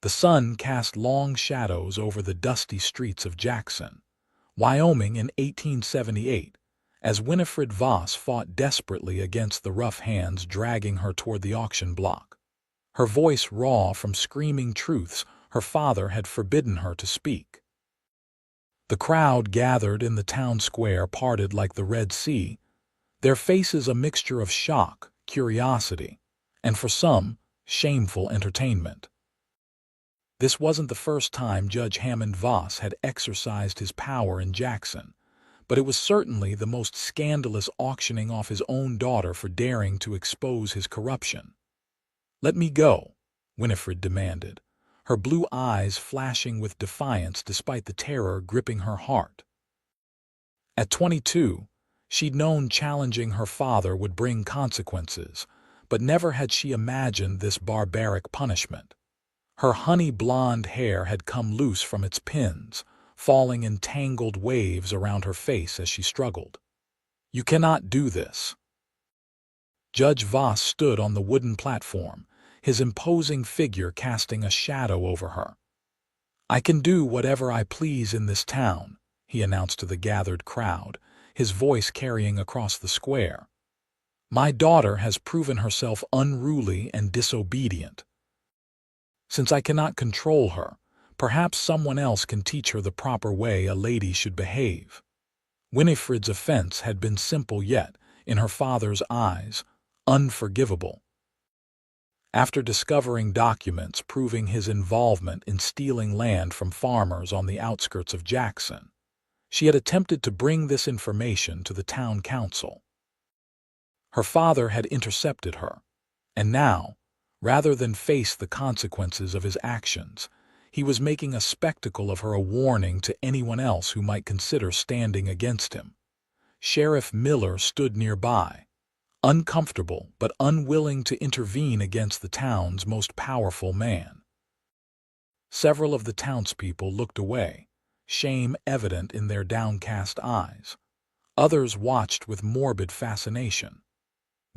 The sun cast long shadows over the dusty streets of Jackson, Wyoming in 1878, as Winifred Voss fought desperately against the rough hands dragging her toward the auction block. Her voice raw from screaming truths her father had forbidden her to speak. The crowd gathered in the town square parted like the Red Sea, their faces a mixture of shock, curiosity, and for some, shameful entertainment. This wasn't the first time Judge Hammond Voss had exercised his power in Jackson, but it was certainly the most scandalous auctioning off his own daughter for daring to expose his corruption. "Let me go," Winifred demanded, her blue eyes flashing with defiance despite the terror gripping her heart. At 22, she'd known challenging her father would bring consequences, but never had she imagined this barbaric punishment. Her honey-blonde hair had come loose from its pins, falling in tangled waves around her face as she struggled. "You cannot do this." Judge Voss stood on the wooden platform, his imposing figure casting a shadow over her. "I can do whatever I please in this town," he announced to the gathered crowd, his voice carrying across the square. "My daughter has proven herself unruly and disobedient. Since I cannot control her, perhaps someone else can teach her the proper way a lady should behave." Winifred's offense had been simple yet, in her father's eyes, unforgivable. After discovering documents proving his involvement in stealing land from farmers on the outskirts of Jackson, she had attempted to bring this information to the town council. Her father had intercepted her, and now, rather than face the consequences of his actions, he was making a spectacle of her, a warning to anyone else who might consider standing against him. Sheriff Miller stood nearby, uncomfortable but unwilling to intervene against the town's most powerful man. Several of the townspeople looked away, shame evident in their downcast eyes. Others watched with morbid fascination.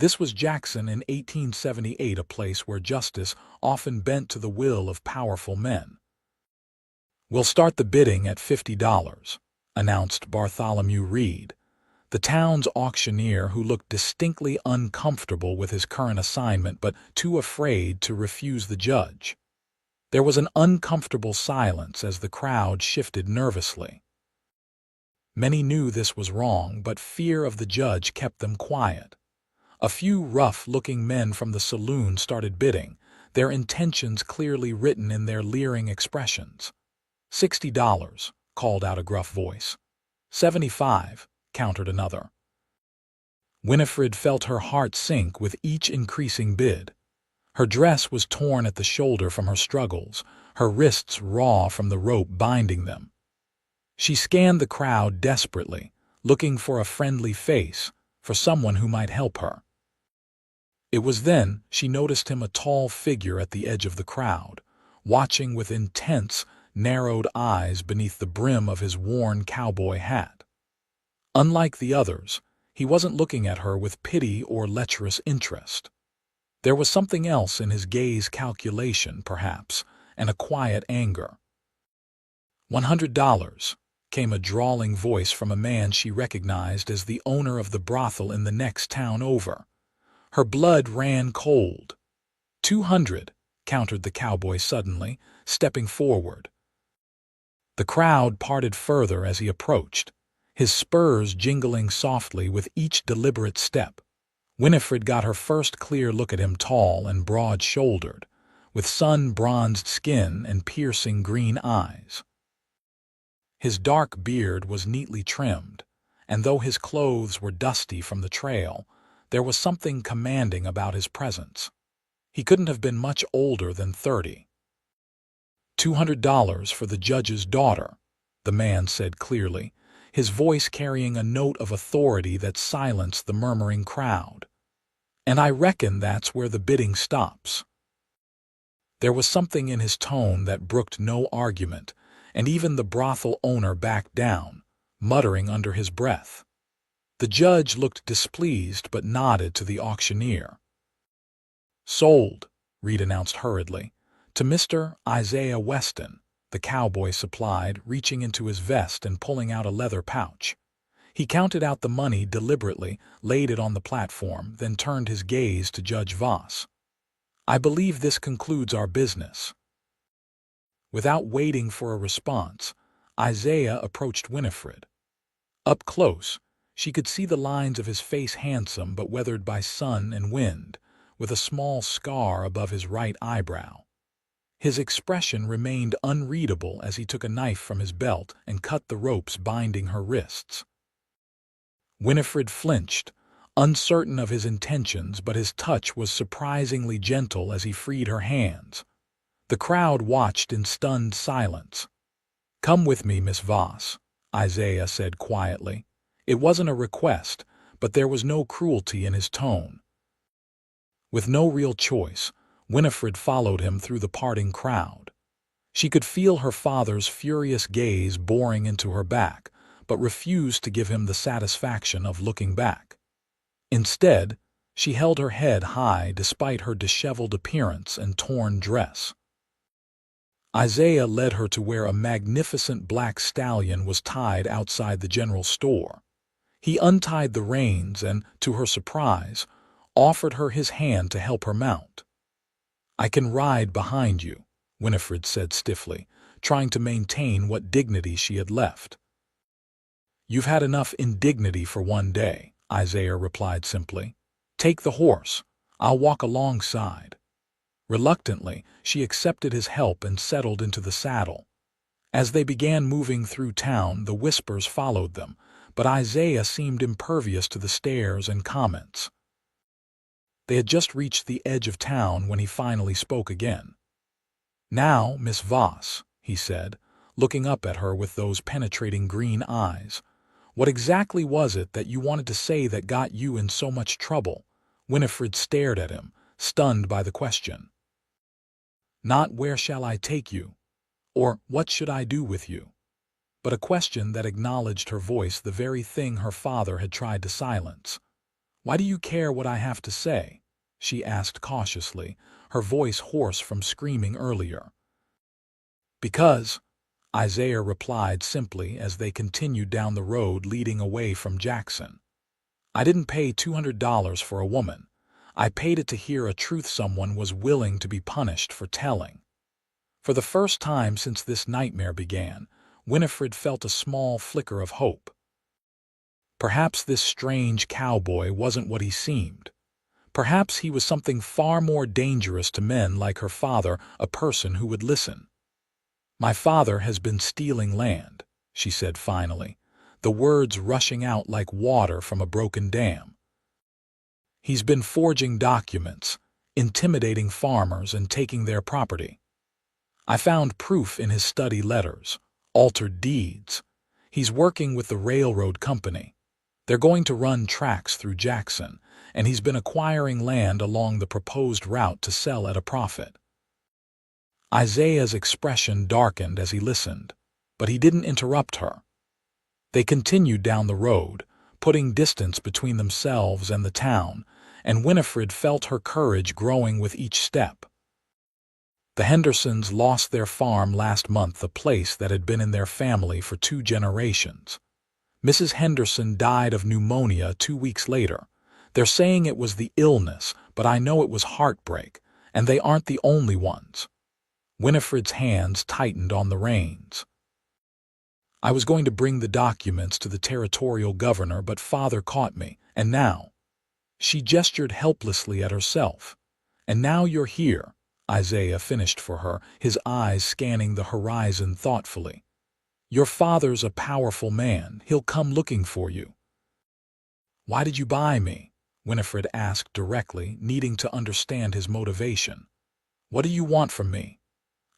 This was Jackson in 1878, a place where justice often bent to the will of powerful men. "We'll start the bidding at $50, announced Bartholomew Reed, the town's auctioneer who looked distinctly uncomfortable with his current assignment but too afraid to refuse the judge. There was an uncomfortable silence as the crowd shifted nervously. Many knew this was wrong, but fear of the judge kept them quiet. A few rough-looking men from the saloon started bidding, their intentions clearly written in their leering expressions. $60, called out a gruff voice. $75, countered another. Winifred felt her heart sink with each increasing bid. Her dress was torn at the shoulder from her struggles, her wrists raw from the rope binding them. She scanned the crowd desperately, looking for a friendly face, for someone who might help her. It was then she noticed him, a tall figure at the edge of the crowd, watching with intense, narrowed eyes beneath the brim of his worn cowboy hat. Unlike the others, he wasn't looking at her with pity or lecherous interest. There was something else in his gaze, calculation, perhaps, and a quiet anger. $100, came a drawling voice from a man she recognized as the owner of the brothel in the next town over. Her blood ran cold. $200, countered the cowboy suddenly, stepping forward. The crowd parted further as he approached, his spurs jingling softly with each deliberate step. Winifred got her first clear look at him, tall and broad-shouldered, with sun-bronzed skin and piercing green eyes. His dark beard was neatly trimmed, and though his clothes were dusty from the trail, there was something commanding about his presence. He couldn't have been much older than 30. $200 for the judge's daughter, the man said clearly, his voice carrying a note of authority that silenced the murmuring crowd. "And I reckon that's where the bidding stops." There was something in his tone that brooked no argument, and even the brothel owner backed down, muttering under his breath. The judge looked displeased but nodded to the auctioneer. "Sold," Reed announced hurriedly, "To Mr. Isaiah Weston," the cowboy supplied, reaching into his vest and pulling out a leather pouch. He counted out the money deliberately, laid it on the platform, then turned his gaze to Judge Voss. "I believe this concludes our business." Without waiting for a response, Isaiah approached Winifred. Up close, she could see the lines of his face, handsome but weathered by sun and wind, with a small scar above his right eyebrow. His expression remained unreadable as he took a knife from his belt and cut the ropes binding her wrists. Winifred flinched, uncertain of his intentions, but his touch was surprisingly gentle as he freed her hands. The crowd watched in stunned silence. "Come with me, Miss Voss," Isaiah said quietly. It wasn't a request, but there was no cruelty in his tone. With no real choice, Winifred followed him through the parting crowd. She could feel her father's furious gaze boring into her back, but refused to give him the satisfaction of looking back. Instead, she held her head high despite her disheveled appearance and torn dress. Isaiah led her to where a magnificent black stallion was tied outside the general store. He untied the reins and, to her surprise, offered her his hand to help her mount. "I can ride behind you," Winifred said stiffly, trying to maintain what dignity she had left. "You've had enough indignity for one day," Isaiah replied simply. "Take the horse. I'll walk alongside." Reluctantly, she accepted his help and settled into the saddle. As they began moving through town, the whispers followed them, but Isaiah seemed impervious to the stares and comments. They had just reached the edge of town when he finally spoke again. "Now, Miss Voss," he said, looking up at her with those penetrating green eyes, "what exactly was it that you wanted to say that got you in so much trouble?" Winifred stared at him, stunned by the question. Not "where shall I take you?" or "what should I do with you?" but a question that acknowledged her voice, the very thing her father had tried to silence. "Why do you care what I have to say?" she asked cautiously, her voice hoarse from screaming earlier. "Because," Isaiah replied simply as they continued down the road leading away from Jackson. "I didn't pay $200 for a woman. I paid it to hear a truth someone was willing to be punished for telling." For the first time since this nightmare began, Winifred felt a small flicker of hope. Perhaps this strange cowboy wasn't what he seemed. Perhaps he was something far more dangerous to men like her father, a person who would listen. "My father has been stealing land," she said finally, the words rushing out like water from a broken dam. "He's been forging documents, intimidating farmers, and taking their property. I found proof in his study letters, altered deeds. He's working with the railroad company. They're going to run tracks through Jackson, and he's been acquiring land along the proposed route to sell at a profit." Isaiah's expression darkened as he listened, but he didn't interrupt her. They continued down the road, putting distance between themselves and the town, and Winifred felt her courage growing with each step. The Hendersons lost their farm last month, a place that had been in their family for 2 generations. Mrs. Henderson died of pneumonia 2 weeks later. They're saying it was the illness, but I know it was heartbreak, and they aren't the only ones. Winifred's hands tightened on the reins. "I was going to bring the documents to the territorial governor, but Father caught me, and now—" She gestured helplessly at herself. "And now you're here," Isaiah finished for her, his eyes scanning the horizon thoughtfully. "Your father's a powerful man. He'll come looking for you." "Why did you buy me?" Winifred asked directly, needing to understand his motivation. "What do you want from me?"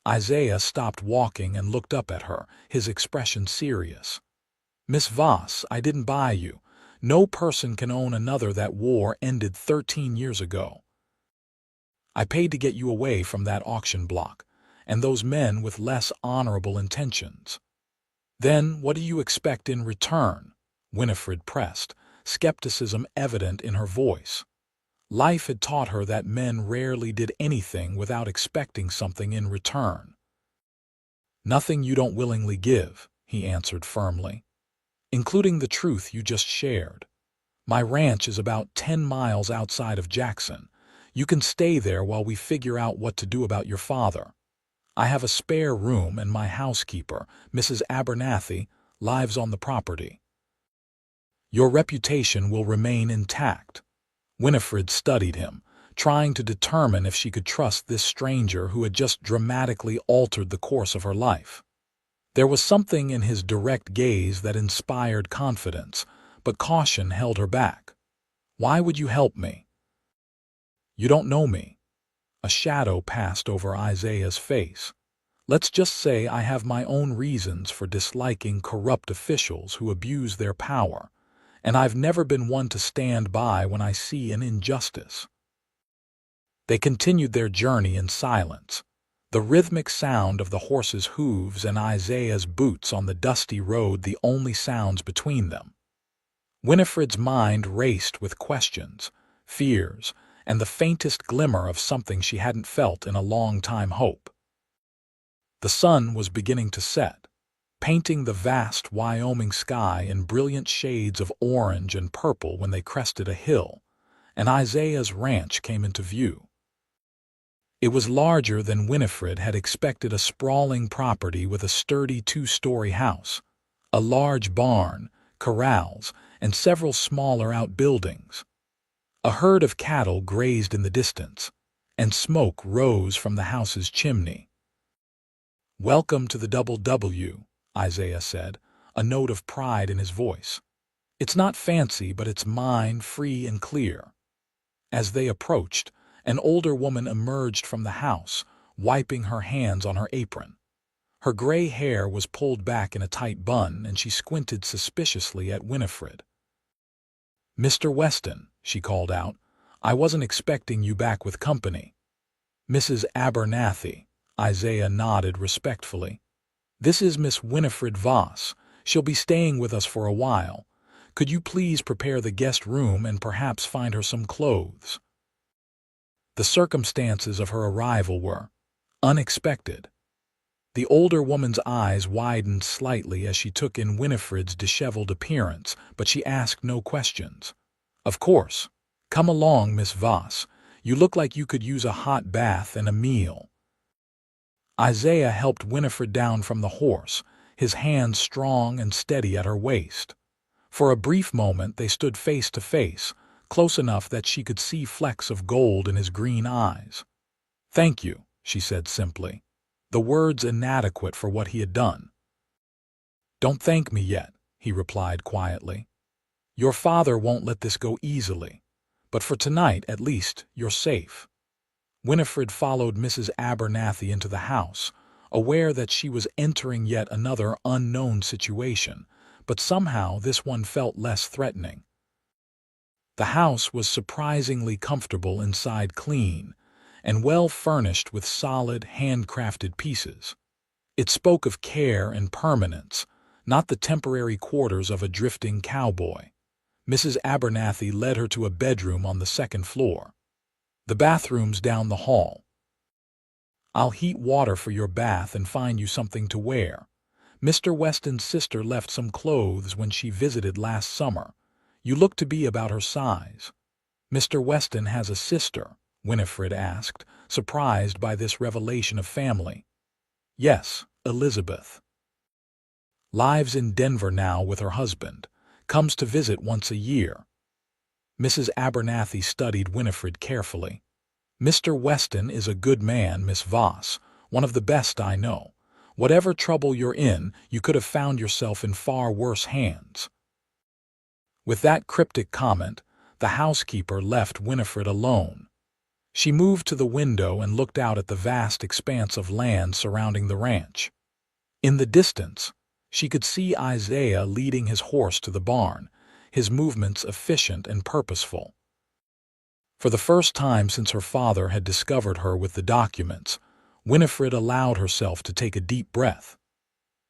Isaiah stopped walking and looked up at her, his expression serious. "Miss Voss, I didn't buy you. No person can own another. That war ended 13 years ago. I paid to get you away from that auction block, and those men with less honorable intentions." "Then what do you expect in return?" Winifred pressed, skepticism evident in her voice. Life had taught her that men rarely did anything without expecting something in return. "Nothing you don't willingly give," he answered firmly, "including the truth you just shared. My ranch is about 10 miles outside of Jackson. You can stay there while we figure out what to do about your father. I have a spare room and my housekeeper, Mrs. Abernathy, lives on the property. Your reputation will remain intact." Winifred studied him, trying to determine if she could trust this stranger who had just dramatically altered the course of her life. There was something in his direct gaze that inspired confidence, but caution held her back. "Why would you help me?" "You don't know me." A shadow passed over Isaiah's face. "Let's just say I have my own reasons for disliking corrupt officials who abuse their power, and I've never been one to stand by when I see an injustice." They continued their journey in silence, the rhythmic sound of the horses' hooves and Isaiah's boots on the dusty road the only sounds between them. Winifred's mind raced with questions, fears, and the faintest glimmer of something she hadn't felt in a long time: hope. The sun was beginning to set, painting the vast Wyoming sky in brilliant shades of orange and purple when they crested a hill, and Isaiah's ranch came into view. It was larger than Winifred had expected: a sprawling property with a sturdy 2-story house, a large barn, corrals, and several smaller outbuildings. A herd of cattle grazed in the distance, and smoke rose from the house's chimney. "Welcome to the Double W," Isaiah said, a note of pride in his voice. "It's not fancy, but it's mine, free and clear." As they approached, an older woman emerged from the house, wiping her hands on her apron. Her gray hair was pulled back in a tight bun, and she squinted suspiciously at Winifred. "Mr. Weston," she called out, "I wasn't expecting you back with company." "Mrs. Abernathy," Isaiah nodded respectfully. "This is Miss Winifred Voss. She'll be staying with us for a while. Could you please prepare the guest room and perhaps find her some clothes?" The circumstances of her arrival were unexpected. The older woman's eyes widened slightly as she took in Winifred's disheveled appearance, but she asked no questions. "Of course. Come along, Miss Voss. You look like you could use a hot bath and a meal." Isaiah helped Winifred down from the horse, his hands strong and steady at her waist. For a brief moment they stood face to face, close enough that she could see flecks of gold in his green eyes. "Thank you," she said simply, the words inadequate for what he had done. "Don't thank me yet," he replied quietly. "Your father won't let this go easily, but for tonight at least you're safe." Winifred followed Mrs. Abernathy into the house, aware that she was entering yet another unknown situation, but somehow this one felt less threatening. The house was surprisingly comfortable inside, clean, and well furnished with solid, handcrafted pieces. It spoke of care and permanence, not the temporary quarters of a drifting cowboy. Mrs. Abernathy led her to a bedroom on the second floor. "The bathroom's down the hall. I'll heat water for your bath and find you something to wear. Mr. Weston's sister left some clothes when she visited last summer. You look to be about her size." "Mr. Weston has a sister?" Winifred asked, surprised by this revelation of family. "Yes, Elizabeth. Lives in Denver now with her husband. Comes to visit once a year." Mrs. Abernathy studied Winifred carefully. "Mr. Weston is a good man, Miss Voss, one of the best I know. Whatever trouble you're in, you could have found yourself in far worse hands." With that cryptic comment, the housekeeper left Winifred alone. She moved to the window and looked out at the vast expanse of land surrounding the ranch. In the distance, she could see Isaiah leading his horse to the barn, his movements efficient and purposeful. For the first time since her father had discovered her with the documents, Winifred allowed herself to take a deep breath.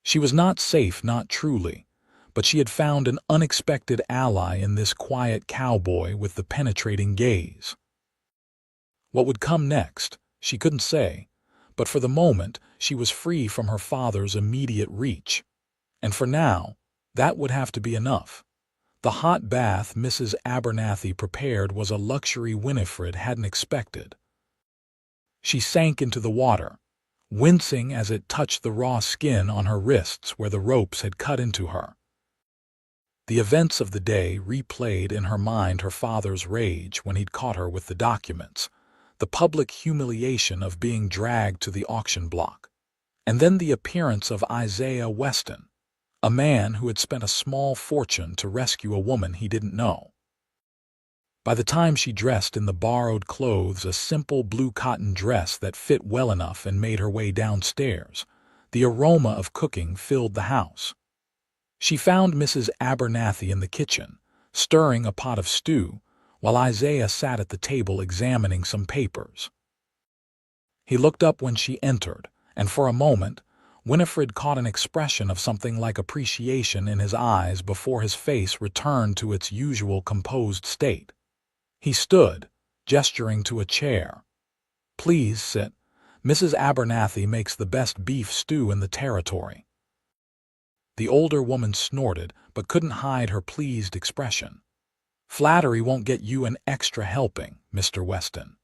She was not safe, not truly, but she had found an unexpected ally in this quiet cowboy with the penetrating gaze. What would come next, she couldn't say, but for the moment she was free from her father's immediate reach. And for now, that would have to be enough. The hot bath Mrs. Abernathy prepared was a luxury Winifred hadn't expected. She sank into the water, wincing as it touched the raw skin on her wrists where the ropes had cut into her. The events of the day replayed in her mind her father's rage when he'd caught her with the documents, the public humiliation of being dragged to the auction block, and then the appearance of Isaiah Weston, a man who had spent a small fortune to rescue a woman he didn't know. By the time she dressed in the borrowed clothes, a simple blue cotton dress that fit well enough, and made her way downstairs, the aroma of cooking filled the house. She found Mrs. Abernathy in the kitchen, stirring a pot of stew, while Isaiah sat at the table examining some papers. He looked up when she entered, and for a moment, Winifred caught an expression of something like appreciation in his eyes before his face returned to its usual composed state. He stood, gesturing to a chair. "Please sit. Mrs. Abernathy makes the best beef stew in the territory." The older woman snorted, but couldn't hide her pleased expression. "Flattery won't get you an extra helping, Mr. Weston."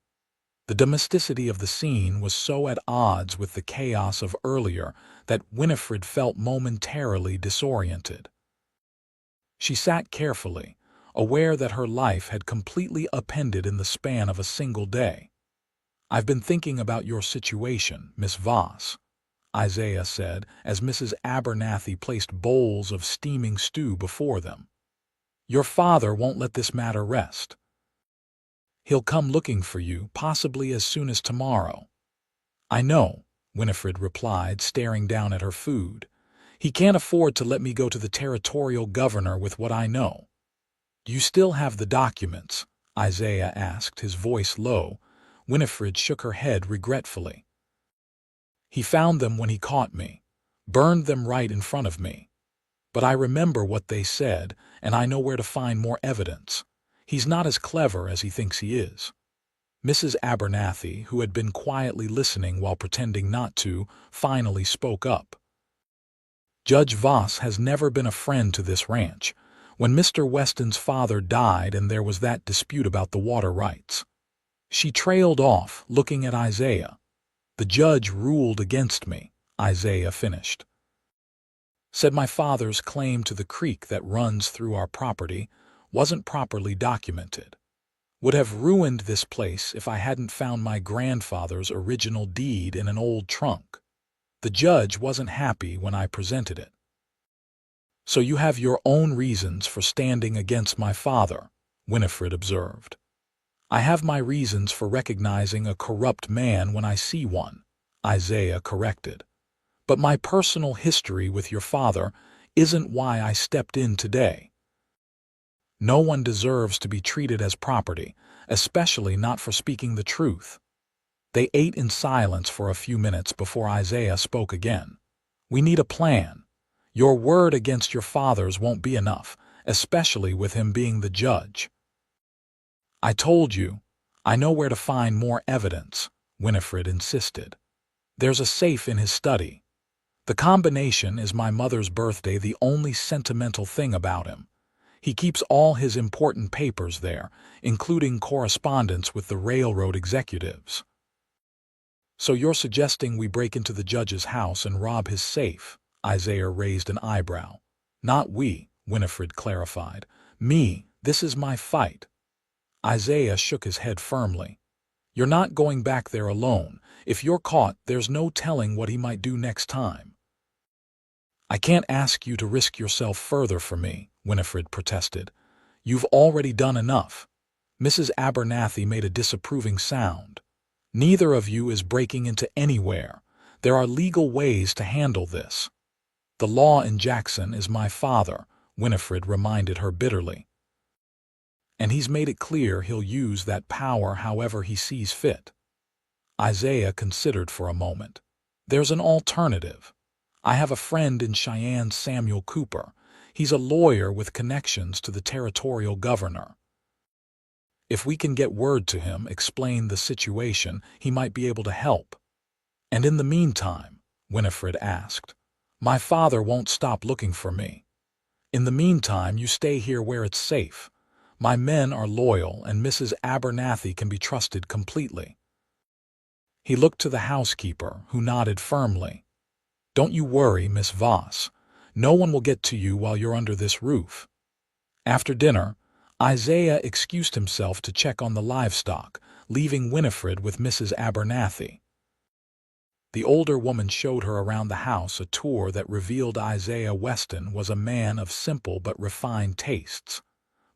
The domesticity of the scene was so at odds with the chaos of earlier that Winifred felt momentarily disoriented. She sat carefully, aware that her life had completely upended in the span of a single day. "I've been thinking about your situation, Miss Voss," Isaiah said as Mrs. Abernathy placed bowls of steaming stew before them. "Your father won't let this matter rest. He'll come looking for you, possibly as soon as tomorrow." "I know," Winifred replied, staring down at her food. "He can't afford to let me go to the territorial governor with what I know." "Do you still have the documents?" Isaiah asked, his voice low. Winifred shook her head regretfully. "He found them when he caught me, burned them right in front of me. But I remember what they said, and I know where to find more evidence. He's not as clever as he thinks he is." Mrs. Abernathy, who had been quietly listening while pretending not to, finally spoke up. "Judge Voss has never been a friend to this ranch. When Mr. Weston's father died and there was that dispute about the water rights." She trailed off, looking at Isaiah. "The judge ruled against me," Isaiah finished. "Said my father's claim to the creek that runs through our property wasn't properly documented. Would have ruined this place if I hadn't found my grandfather's original deed in an old trunk. The judge wasn't happy when I presented it." "So you have your own reasons for standing against my father," Winifred observed. "I have my reasons for recognizing a corrupt man when I see one," Isaiah corrected. "But my personal history with your father isn't why I stepped in today. No one deserves to be treated as property, especially not for speaking the truth." They ate in silence for a few minutes before Isaiah spoke again. "We need a plan. Your word against your father's won't be enough, especially with him being the judge." "I told you, I know where to find more evidence," Winifred insisted. "There's a safe in his study. The combination is my mother's birthday, the only sentimental thing about him. He keeps all his important papers there, including correspondence with the railroad executives." "So you're suggesting we break into the judge's house and rob his safe?" Isaiah raised an eyebrow. "Not we," Winifred clarified. "Me, this is my fight." Isaiah shook his head firmly. "You're not going back there alone. If you're caught, there's no telling what he might do next time." "I can't ask you to risk yourself further for me," Winifred protested. "You've already done enough." Mrs. Abernathy made a disapproving sound. "Neither of you is breaking into anywhere. There are legal ways to handle this." "The law in Jackson is my father," Winifred reminded her bitterly. "And he's made it clear he'll use that power however he sees fit." Isaiah considered for a moment. "There's an alternative. I have a friend in Cheyenne, Samuel Cooper. He's a lawyer with connections to the territorial governor." If we can get word to him, explain the situation, he might be able to help." "And in the meantime?" Winifred asked. "My father won't stop looking for me." "In the meantime, you stay here where it's safe. My men are loyal, and Mrs. Abernathy can be trusted completely." He looked to the housekeeper, who nodded firmly. "Don't you worry, Miss Voss. No one will get to you while you're under this roof." After dinner, Isaiah excused himself to check on the livestock, leaving Winifred with Mrs. Abernathy. The older woman showed her around the house, a tour that revealed Isaiah Weston was a man of simple but refined tastes.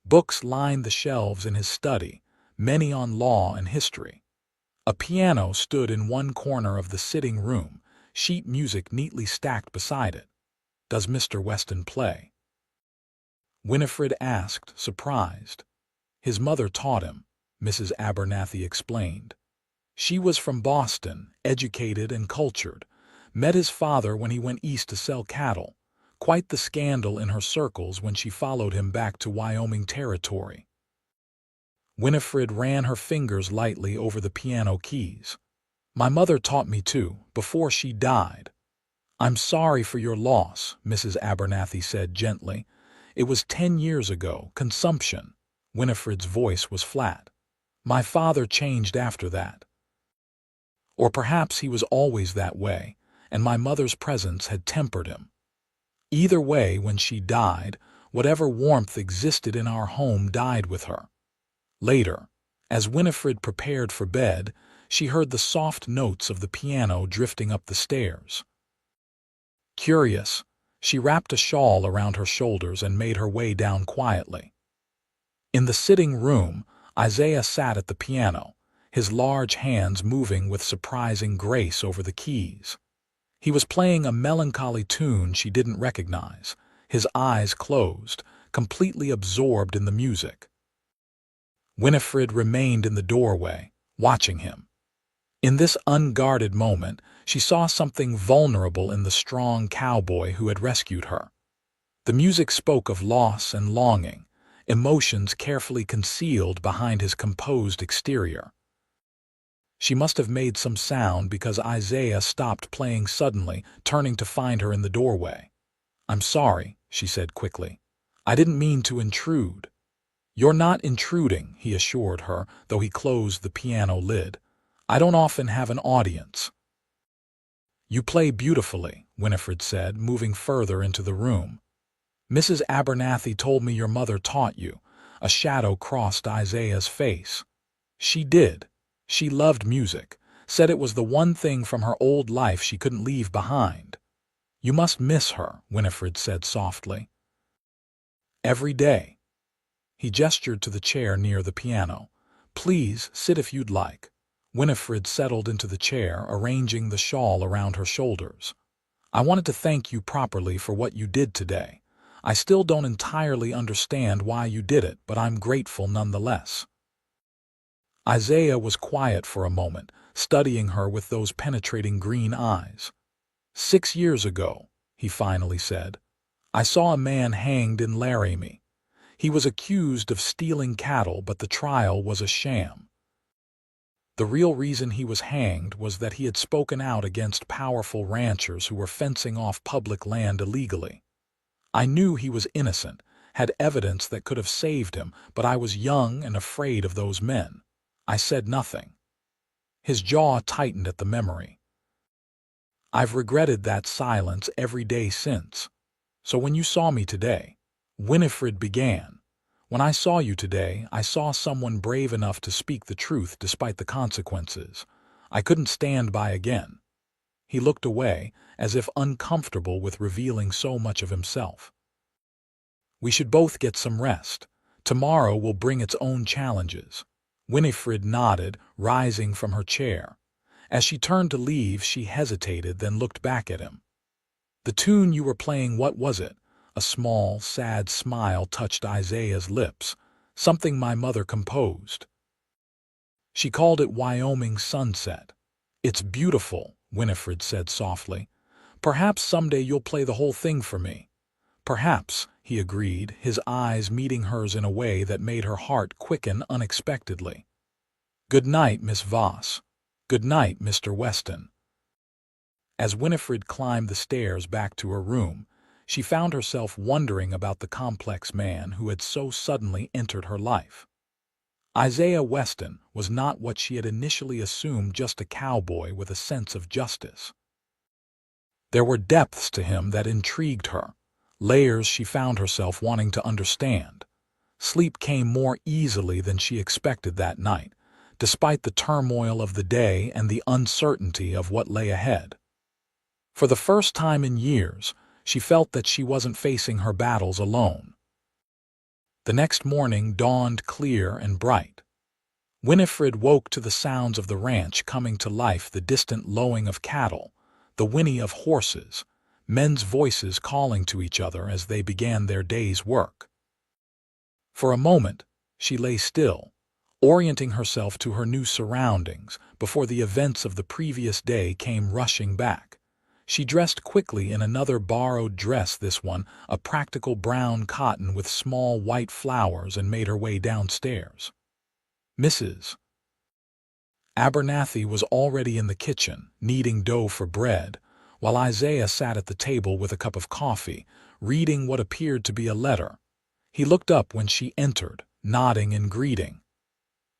Books lined the shelves in his study, many on law and history. A piano stood in one corner of the sitting room, sheet music neatly stacked beside it. "Does Mr. Weston play?" Winifred asked, surprised. "His mother taught him," Mrs. Abernathy explained. "She was from Boston, educated and cultured. Met his father when he went east to sell cattle. Quite the scandal in her circles when she followed him back to Wyoming territory." Winifred ran her fingers lightly over the piano keys. "My mother taught me too, before she died." "I'm sorry for your loss," Mrs. Abernathy said gently. "It was 10 years ago, consumption." Winifred's voice was flat. "My father changed after that. Or perhaps he was always that way, and my mother's presence had tempered him. Either way, when she died, whatever warmth existed in our home died with her." Later, as Winifred prepared for bed, she heard the soft notes of the piano drifting up the stairs. Curious, she wrapped a shawl around her shoulders and made her way down quietly. In the sitting room, Isaiah sat at the piano, his large hands moving with surprising grace over the keys. He was playing a melancholy tune she didn't recognize, his eyes closed, completely absorbed in the music. Winifred remained in the doorway, watching him. In this unguarded moment, she saw something vulnerable in the strong cowboy who had rescued her. The music spoke of loss and longing, emotions carefully concealed behind his composed exterior. She must have made some sound because Isaiah stopped playing suddenly, turning to find her in the doorway. "I'm sorry," she said quickly. "I didn't mean to intrude." "You're not intruding," he assured her, though he closed the piano lid. "I don't often have an audience." "You play beautifully," Winifred said, moving further into the room. "Mrs. Abernathy told me your mother taught you." A shadow crossed Isaiah's face. "She did. She loved music, said it was the one thing from her old life she couldn't leave behind." "You must miss her," Winifred said softly. "Every day." He gestured to the chair near the piano. "Please, sit if you'd like." Winifred settled into the chair, arranging the shawl around her shoulders. "I wanted to thank you properly for what you did today. I still don't entirely understand why you did it, but I'm grateful nonetheless." Isaiah was quiet for a moment, studying her with those penetrating green eyes. "6 years ago," he finally said, "I saw a man hanged in Laramie. He was accused of stealing cattle, but the trial was a sham. The real reason he was hanged was that he had spoken out against powerful ranchers who were fencing off public land illegally. I knew he was innocent, had evidence that could have saved him, but I was young and afraid of those men. I said nothing." His jaw tightened at the memory. "I've regretted that silence every day since. So when you saw me today," Winifred began, "when I saw you today, I saw someone brave enough to speak the truth despite the consequences. I couldn't stand by again." He looked away, as if uncomfortable with revealing so much of himself. "We should both get some rest. Tomorrow will bring its own challenges." Winifred nodded, rising from her chair. As she turned to leave, she hesitated, then looked back at him. "The tune you were playing, what was it?" A small, sad smile touched Isaiah's lips. "Something my mother composed." "She called it Wyoming Sunset." "It's beautiful," Winifred said softly. "Perhaps someday you'll play the whole thing for me." "Perhaps," he agreed, his eyes meeting hers in a way that made her heart quicken unexpectedly. "Good night, Miss Voss. Good night, Mr. Weston." As Winifred climbed the stairs back to her room, she found herself wondering about the complex man who had so suddenly entered her life. Isaiah Weston was not what she had initially assumed, just a cowboy with a sense of justice. There were depths to him that intrigued her, layers she found herself wanting to understand. Sleep came more easily than she expected that night, despite the turmoil of the day and the uncertainty of what lay ahead. For the first time in years, she felt that she wasn't facing her battles alone. The next morning dawned clear and bright. Winifred woke to the sounds of the ranch coming to life, the distant lowing of cattle, the whinny of horses, men's voices calling to each other as they began their day's work. For a moment, she lay still, orienting herself to her new surroundings before the events of the previous day came rushing back. She dressed quickly in another borrowed dress, this one a practical brown cotton with small white flowers, and made her way downstairs. Mrs. Abernathy was already in the kitchen, kneading dough for bread, while Isaiah sat at the table with a cup of coffee, reading what appeared to be a letter. He looked up when she entered, nodding in greeting.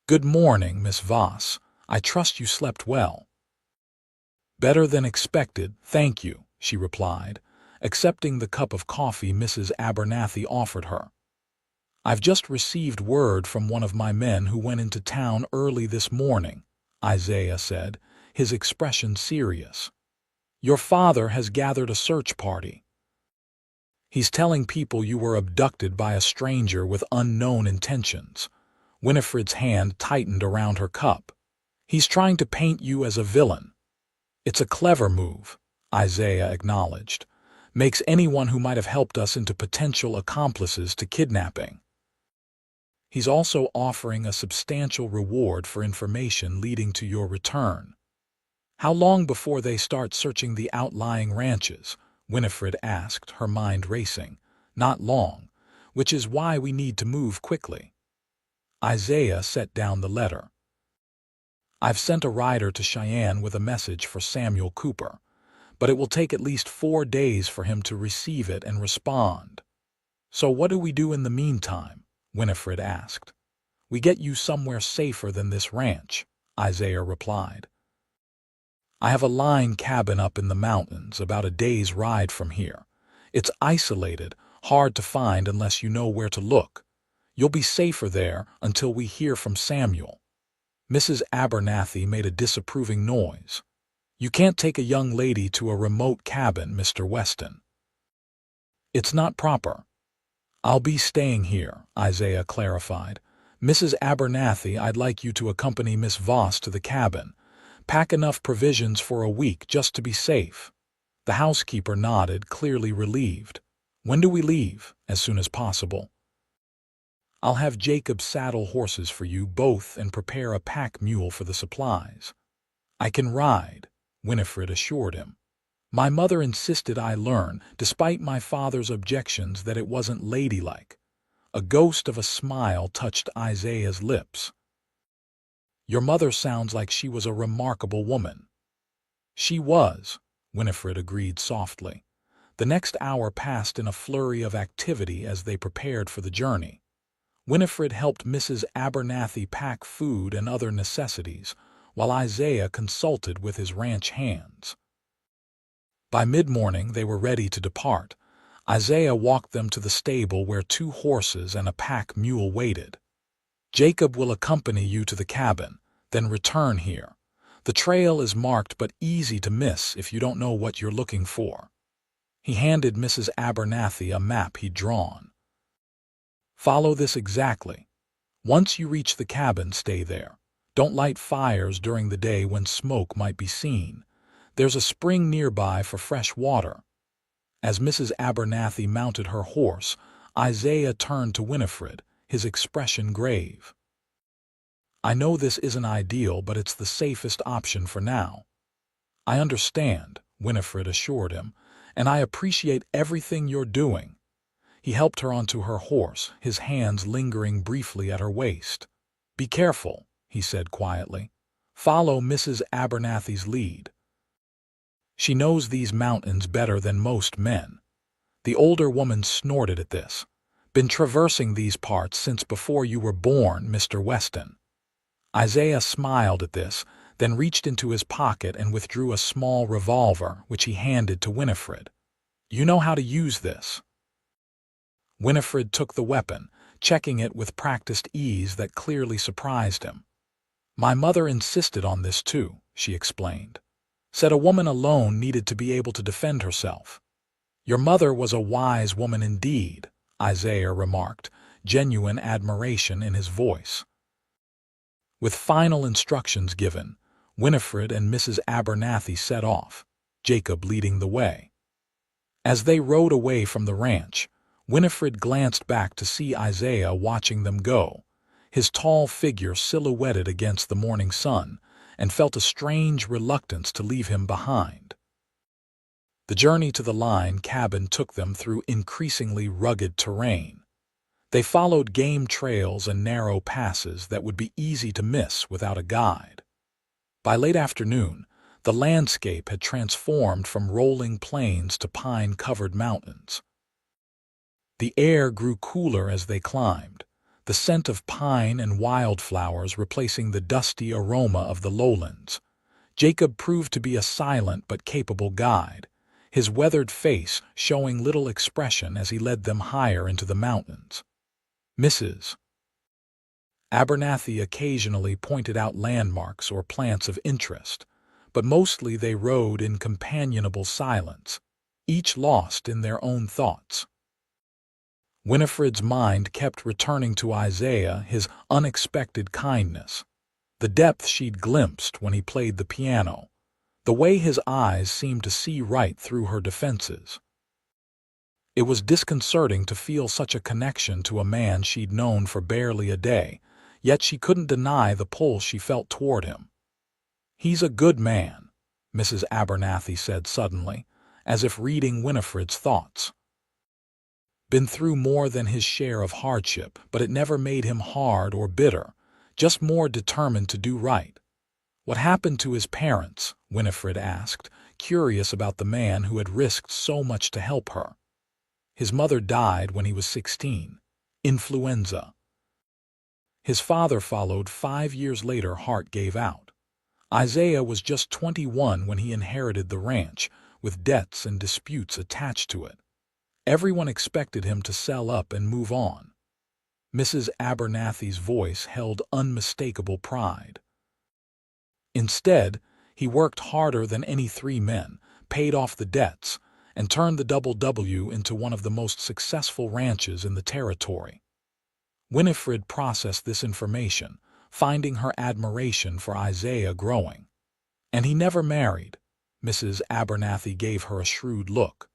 "Good morning, Miss Voss. I trust you slept well." "Better than expected, thank you," she replied, accepting the cup of coffee Mrs. Abernathy offered her. "I've just received word from one of my men who went into town early this morning," Isaiah said, his expression serious. "Your father has gathered a search party. He's telling people you were abducted by a stranger with unknown intentions." Winifred's hand tightened around her cup. "He's trying to paint you as a villain." "It's a clever move," Isaiah acknowledged. "Makes anyone who might have helped us into potential accomplices to kidnapping. He's also offering a substantial reward for information leading to your return." "How long before they start searching the outlying ranches?" Winifred asked, her mind racing. "Not long, which is why we need to move quickly." Isaiah set down the letter. "I've sent a rider to Cheyenne with a message for Samuel Cooper, but it will take at least 4 days for him to receive it and respond." "So what do we do in the meantime?" Winifred asked. "We get you somewhere safer than this ranch," Isaiah replied. "I have a line cabin up in the mountains, about a day's ride from here. It's isolated, hard to find unless you know where to look. You'll be safer there until we hear from Samuel." Mrs. Abernathy made a disapproving noise. "You can't take a young lady to a remote cabin, Mr. Weston." "It's not proper." "I'll be staying here," Isaiah clarified. "Mrs. Abernathy, I'd like you to accompany Miss Voss to the cabin. Pack enough provisions for a week just to be safe." The housekeeper nodded, clearly relieved. "When do we leave?" "As soon as possible." "I'll have Jacob saddle horses for you both and prepare a pack mule for the supplies." "I can ride," Winifred assured him. "My mother insisted I learn, despite my father's objections that it wasn't ladylike." A ghost of a smile touched Isaiah's lips. "Your mother sounds like she was a remarkable woman." "She was," Winifred agreed softly. The next hour passed in a flurry of activity as they prepared for the journey. Winifred helped Mrs. Abernathy pack food and other necessities, while Isaiah consulted with his ranch hands. By mid-morning they were ready to depart. Isaiah walked them to the stable where 2 horses and a pack mule waited. "Jacob will accompany you to the cabin, then return here. The trail is marked but easy to miss if you don't know what you're looking for." He handed Mrs. Abernathy a map he'd drawn. "Follow this exactly. Once you reach the cabin, stay there. Don't light fires during the day when smoke might be seen. There's a spring nearby for fresh water." As Mrs. Abernathy mounted her horse, Isaiah turned to Winifred, his expression grave. "I know this isn't ideal, but it's the safest option for now." "I understand," Winifred assured him, "and I appreciate everything you're doing. He helped her onto her horse, his hands lingering briefly at her waist. "Be careful," he said quietly. "Follow Mrs. Abernathy's lead. She knows these mountains better than most men." The older woman snorted at this. "Been traversing these parts since before you were born, Mr. Weston." Isaiah smiled at this, then reached into his pocket and withdrew a small revolver, which he handed to Winifred. "You know how to use this." Winifred took the weapon, checking it with practiced ease that clearly surprised him. "My mother insisted on this too," she explained. "Said a woman alone needed to be able to defend herself." "Your mother was a wise woman indeed," Isaiah remarked, genuine admiration in his voice. With final instructions given, Winifred and Mrs. Abernathy set off, Jacob leading the way. As they rode away from the ranch, Winifred glanced back to see Isaiah watching them go, his tall figure silhouetted against the morning sun, and felt a strange reluctance to leave him behind. The journey to the line cabin took them through increasingly rugged terrain. They followed game trails and narrow passes that would be easy to miss without a guide. By late afternoon, the landscape had transformed from rolling plains to pine-covered mountains. The air grew cooler as they climbed, the scent of pine and wildflowers replacing the dusty aroma of the lowlands. Jacob proved to be a silent but capable guide, his weathered face showing little expression as he led them higher into the mountains. Mrs. Abernathy occasionally pointed out landmarks or plants of interest, but mostly they rode in companionable silence, each lost in their own thoughts. Winifred's mind kept returning to Isaiah, his unexpected kindness, the depth she'd glimpsed when he played the piano, the way his eyes seemed to see right through her defenses. It was disconcerting to feel such a connection to a man she'd known for barely a day, yet she couldn't deny the pull she felt toward him. "He's a good man," Mrs. Abernathy said suddenly, as if reading Winifred's thoughts. "Been through more than his share of hardship, but it never made him hard or bitter, just more determined to do right." "What happened to his parents?" Winifred asked, curious about the man who had risked so much to help her. "His mother died when he was 16. Influenza. His father followed 5 years later. Heart gave out. Isaiah was just 21 when he inherited the ranch, with debts and disputes attached to it. Everyone expected him to sell up and move on." Mrs. Abernathy's voice held unmistakable pride. "Instead, he worked harder than any 3 men, paid off the debts, and turned the Double W into one of the most successful ranches in the territory." Winifred processed this information, finding her admiration for Isaiah growing. "And he never married." Mrs. Abernathy gave her a shrewd look.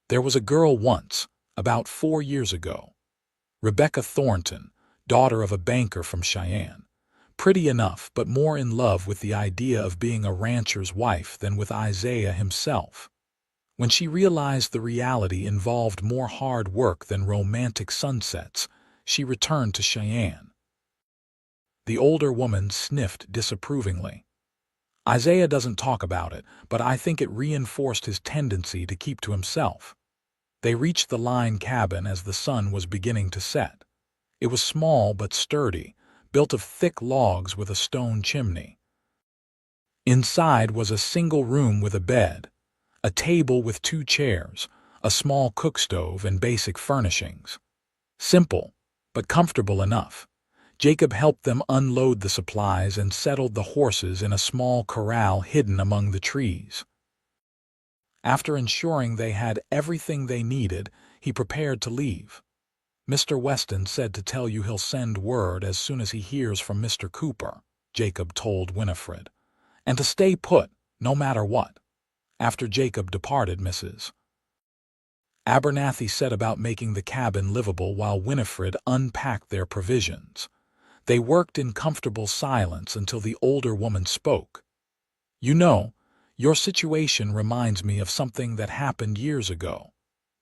"There was a girl once, about 4 years ago. Rebecca Thornton, daughter of a banker from Cheyenne. Pretty enough, but more in love with the idea of being a rancher's wife than with Isaiah himself. When she realized the reality involved more hard work than romantic sunsets, she returned to Cheyenne." The older woman sniffed disapprovingly. "Isaiah doesn't talk about it, but I think it reinforced his tendency to keep to himself." They reached the line cabin as the sun was beginning to set. It was small but sturdy, built of thick logs with a stone chimney. Inside was a single room with a bed, a table with 2 chairs, a small cook stove, and basic furnishings. Simple, but comfortable enough. Jacob helped them unload the supplies and settled the horses in a small corral hidden among the trees. After ensuring they had everything they needed, he prepared to leave. "Mr. Weston said to tell you he'll send word as soon as he hears from Mr. Cooper," Jacob told Winifred, "and to stay put, no matter what." After Jacob departed, Mrs. Abernathy set about making the cabin livable while Winifred unpacked their provisions. They worked in comfortable silence until the older woman spoke. "You know, your situation reminds me of something that happened years ago."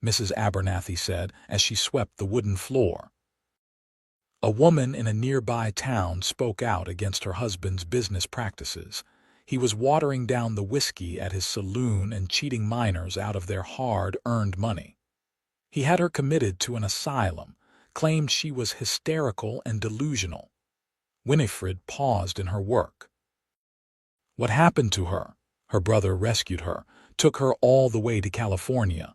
Mrs. Abernathy said as she swept the wooden floor. A woman in a nearby town spoke out against her husband's business practices. He was watering down the whiskey at his saloon and cheating miners out of their hard-earned money. He had her committed to an asylum, claimed she was hysterical and delusional. Winifred paused in her work. What happened to her? Her brother rescued her, took her all the way to California.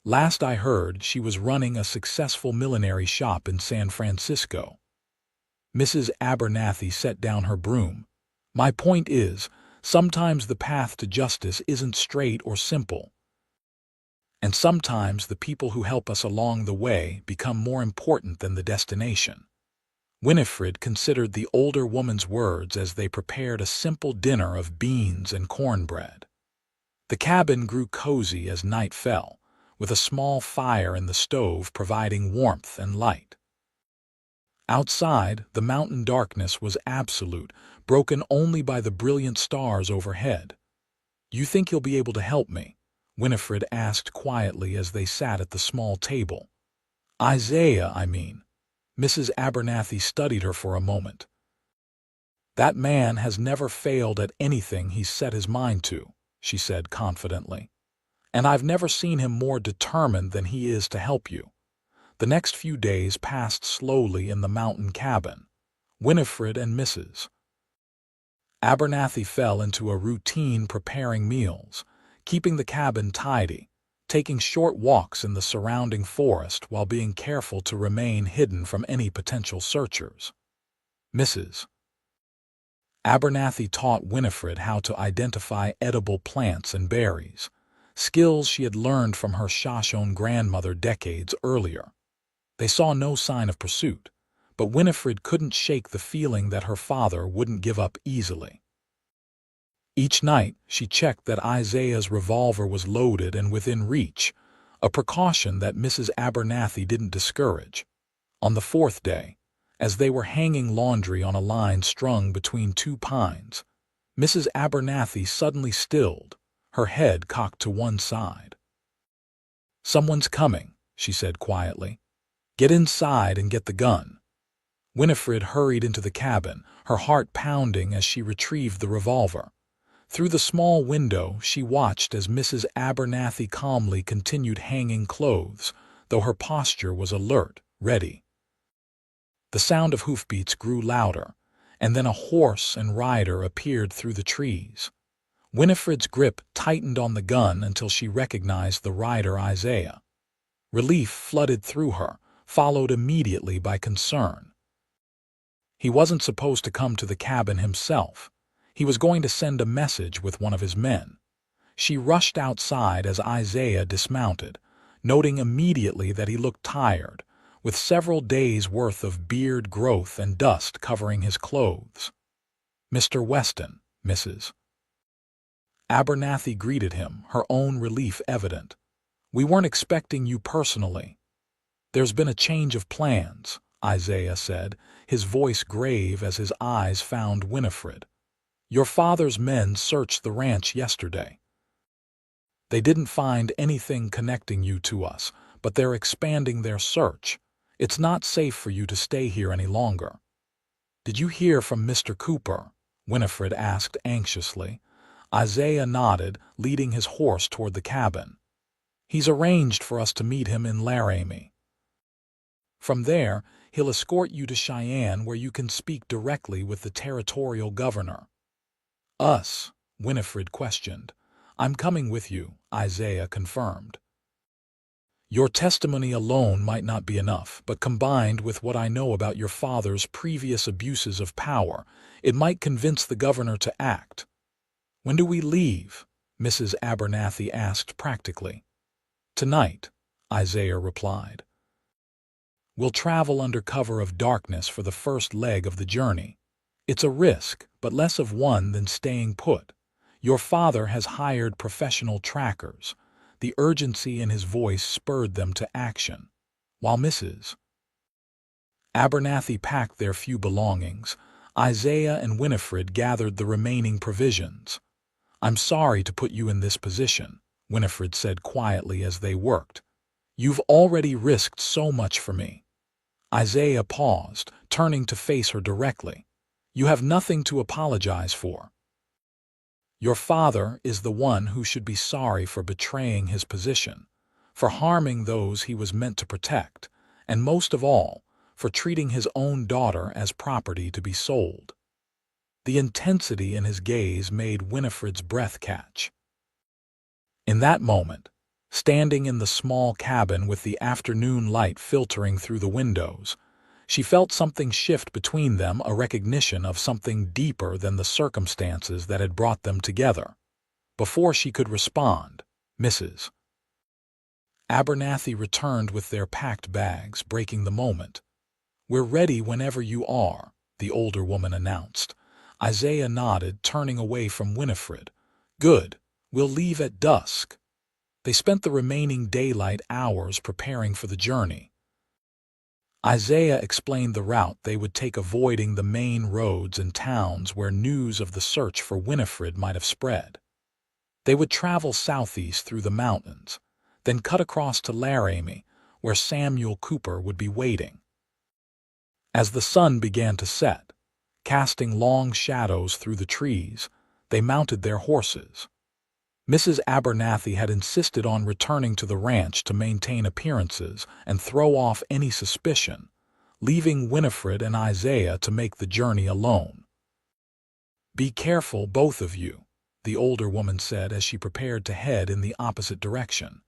Last I heard, she was running a successful millinery shop in San Francisco. Mrs. Abernathy set down her broom. My point is, sometimes the path to justice isn't straight or simple. And sometimes the people who help us along the way become more important than the destination. Winifred considered the older woman's words as they prepared a simple dinner of beans and cornbread. The cabin grew cozy as night fell, with a small fire in the stove providing warmth and light. Outside, the mountain darkness was absolute, broken only by the brilliant stars overhead. "You think you'll be able to help me?" Winifred asked quietly as they sat at the small table. "Isaiah, I mean." Mrs. Abernathy studied her for a moment. "That man has never failed at anything he's set his mind to," she said confidently. "And I've never seen him more determined than he is to help you." The next few days passed slowly in the mountain cabin. Winifred and Mrs. Abernathy fell into a routine preparing meals, keeping the cabin tidy, taking short walks in the surrounding forest while being careful to remain hidden from any potential searchers. Mrs. Abernathy taught Winifred how to identify edible plants and berries, skills she had learned from her Shoshone grandmother decades earlier. They saw no sign of pursuit, but Winifred couldn't shake the feeling that her father wouldn't give up easily. Each night, she checked that Isaiah's revolver was loaded and within reach, a precaution that Mrs. Abernathy didn't discourage. On the fourth day, as they were hanging laundry on a line strung between two pines, Mrs. Abernathy suddenly stilled, her head cocked to one side. "Someone's coming," she said quietly. "Get inside and get the gun." Winifred hurried into the cabin, her heart pounding as she retrieved the revolver. Through the small window, she watched as Mrs. Abernathy calmly continued hanging clothes, though her posture was alert, ready. The sound of hoofbeats grew louder, and then a horse and rider appeared through the trees. Winifred's grip tightened on the gun until she recognized the rider Isaiah. Relief flooded through her, followed immediately by concern. He wasn't supposed to come to the cabin himself. He was going to send a message with one of his men. She rushed outside as Isaiah dismounted, noting immediately that he looked tired, with several days' worth of beard growth and dust covering his clothes. "Mr. Weston," Mrs. Abernathy greeted him, her own relief evident. "We weren't expecting you personally." "There's been a change of plans," Isaiah said, his voice grave as his eyes found Winifred. "Your father's men searched the ranch yesterday. They didn't find anything connecting you to us, but they're expanding their search. It's not safe for you to stay here any longer." "Did you hear from Mr. Cooper?" Winifred asked anxiously. Isaiah nodded, leading his horse toward the cabin. "He's arranged for us to meet him in Laramie. From there, he'll escort you to Cheyenne where you can speak directly with the territorial governor." "Us?" Winifred questioned. "I'm coming with you," Isaiah confirmed. "Your testimony alone might not be enough, but combined with what I know about your father's previous abuses of power, it might convince the governor to act." "When do we leave?" Mrs. Abernathy asked practically. "Tonight," Isaiah replied. "We'll travel under cover of darkness for the first leg of the journey. It's a risk, but less of one than staying put. Your father has hired professional trackers." The urgency in his voice spurred them to action. While Mrs. Abernathy packed their few belongings, Isaiah and Winifred gathered the remaining provisions. "I'm sorry to put you in this position," Winifred said quietly as they worked. You've already risked so much for me." Isaiah paused, turning to face her directly. "You have nothing to apologize for. Your father is the one who should be sorry for betraying his position, for harming those he was meant to protect, and most of all, for treating his own daughter as property to be sold." The intensity in his gaze made Winifred's breath catch. In that moment, standing in the small cabin with the afternoon light filtering through the windows, she felt something shift between them, a recognition of something deeper than the circumstances that had brought them together. Before she could respond, Mrs. Abernathy returned with their packed bags, breaking the moment. "We're ready whenever you are," the older woman announced. Isaiah nodded, turning away from Winifred. "Good. We'll leave at dusk." They spent the remaining daylight hours preparing for the journey. Isaiah explained the route they would take, avoiding the main roads and towns where news of the search for Winifred might have spread. They would travel southeast through the mountains, then cut across to Laramie, where Samuel Cooper would be waiting. As the sun began to set, casting long shadows through the trees, they mounted their horses. Mrs. Abernathy had insisted on returning to the ranch to maintain appearances and throw off any suspicion, leaving Winifred and Isaiah to make the journey alone. "Be careful, both of you," the older woman said as she prepared to head in the opposite direction.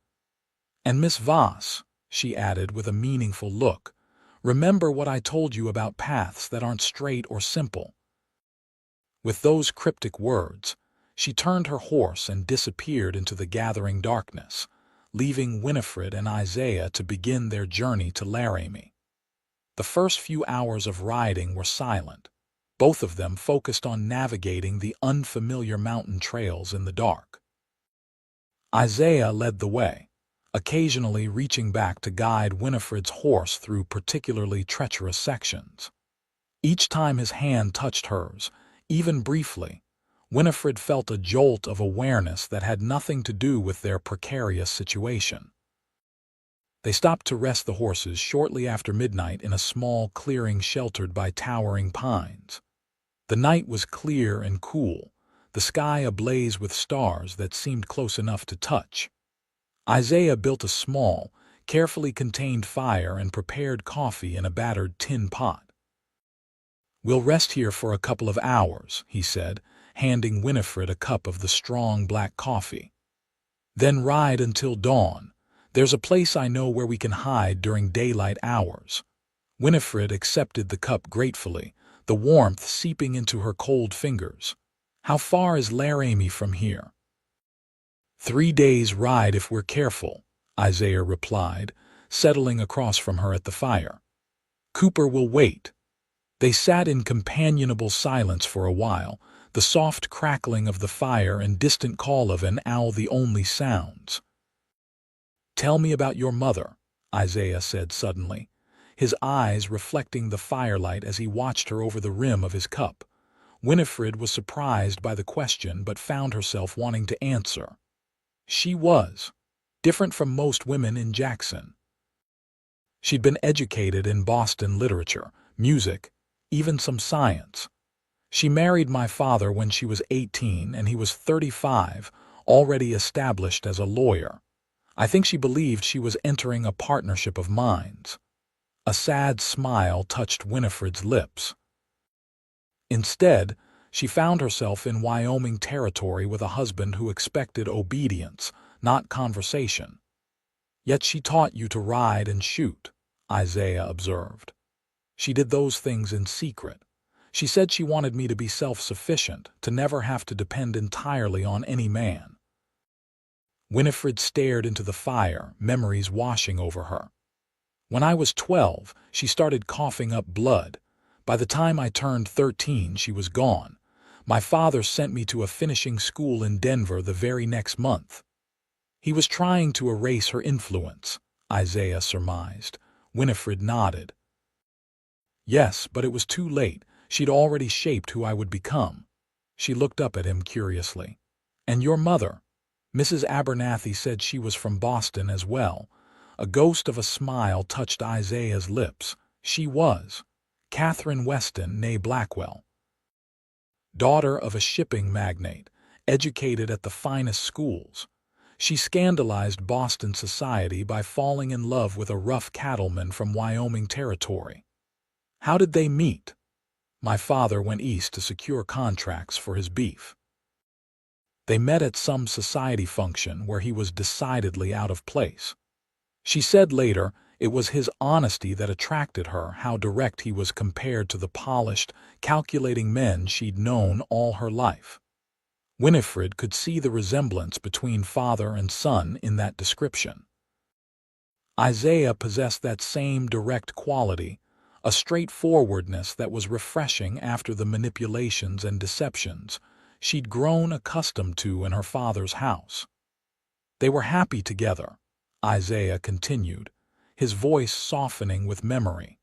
"And Miss Voss," she added with a meaningful look, "remember what I told you about paths that aren't straight or simple." With those cryptic words, she turned her horse and disappeared into the gathering darkness, leaving Winifred and Isaiah to begin their journey to Laramie. The first few hours of riding were silent, both of them focused on navigating the unfamiliar mountain trails in the dark. Isaiah led the way, occasionally reaching back to guide Winifred's horse through particularly treacherous sections. Each time his hand touched hers, even briefly, Winifred felt a jolt of awareness that had nothing to do with their precarious situation. They stopped to rest the horses shortly after midnight in a small clearing sheltered by towering pines. The night was clear and cool, the sky ablaze with stars that seemed close enough to touch. Isaiah built a small, carefully contained fire and prepared coffee in a battered tin pot. "We'll rest here for a couple of hours," he said, handing Winifred a cup of the strong black coffee. "Then ride until dawn. There's a place I know where we can hide during daylight hours." Winifred accepted the cup gratefully, the warmth seeping into her cold fingers. "How far is Laramie from here?" 3 days' ride if we're careful," Isaiah replied, settling across from her at the fire. "Cooper will wait." They sat in companionable silence for a while, the soft crackling of the fire and distant call of an owl the only sounds. "Tell me about your mother," Isaiah said suddenly, his eyes reflecting the firelight as he watched her over the rim of his cup. Winifred was surprised by the question but found herself wanting to answer. She was different from most women in Jackson. She'd been educated in Boston literature, music, even some science. "She married my father when she was 18 and he was 35, already established as a lawyer. I think she believed she was entering a partnership of minds." A sad smile touched Winifred's lips. Instead, she found herself in Wyoming territory with a husband who expected obedience, not conversation. "Yet she taught you to ride and shoot," Isaiah observed. "She did those things in secret. She said she wanted me to be self-sufficient, to never have to depend entirely on any man." Winifred stared into the fire, memories washing over her. "When I was 12, she started coughing up blood. By the time I turned 13, she was gone. My father sent me to a finishing school in Denver the very next month." "He was trying to erase her influence," Isaiah surmised. Winifred nodded. "Yes, but it was too late. She'd already shaped who I would become." She looked up at him curiously. "And your mother?" Mrs. Abernathy said she was from Boston as well, A ghost of a smile touched Isaiah's lips. She was Catherine Weston, née Blackwell, daughter of a shipping magnate, educated at the finest schools. She scandalized Boston society by falling in love with a rough cattleman from Wyoming territory. How did they meet? My father went east to secure contracts for his beef. They met at some society function where he was decidedly out of place. She said later it was his honesty that attracted her, how direct he was compared to the polished, calculating men she'd known all her life. Winifred could see the resemblance between father and son in that description. Isaiah possessed that same direct quality, a straightforwardness that was refreshing after the manipulations and deceptions she'd grown accustomed to in her father's house. They were happy together, Isaiah continued, his voice softening with memory.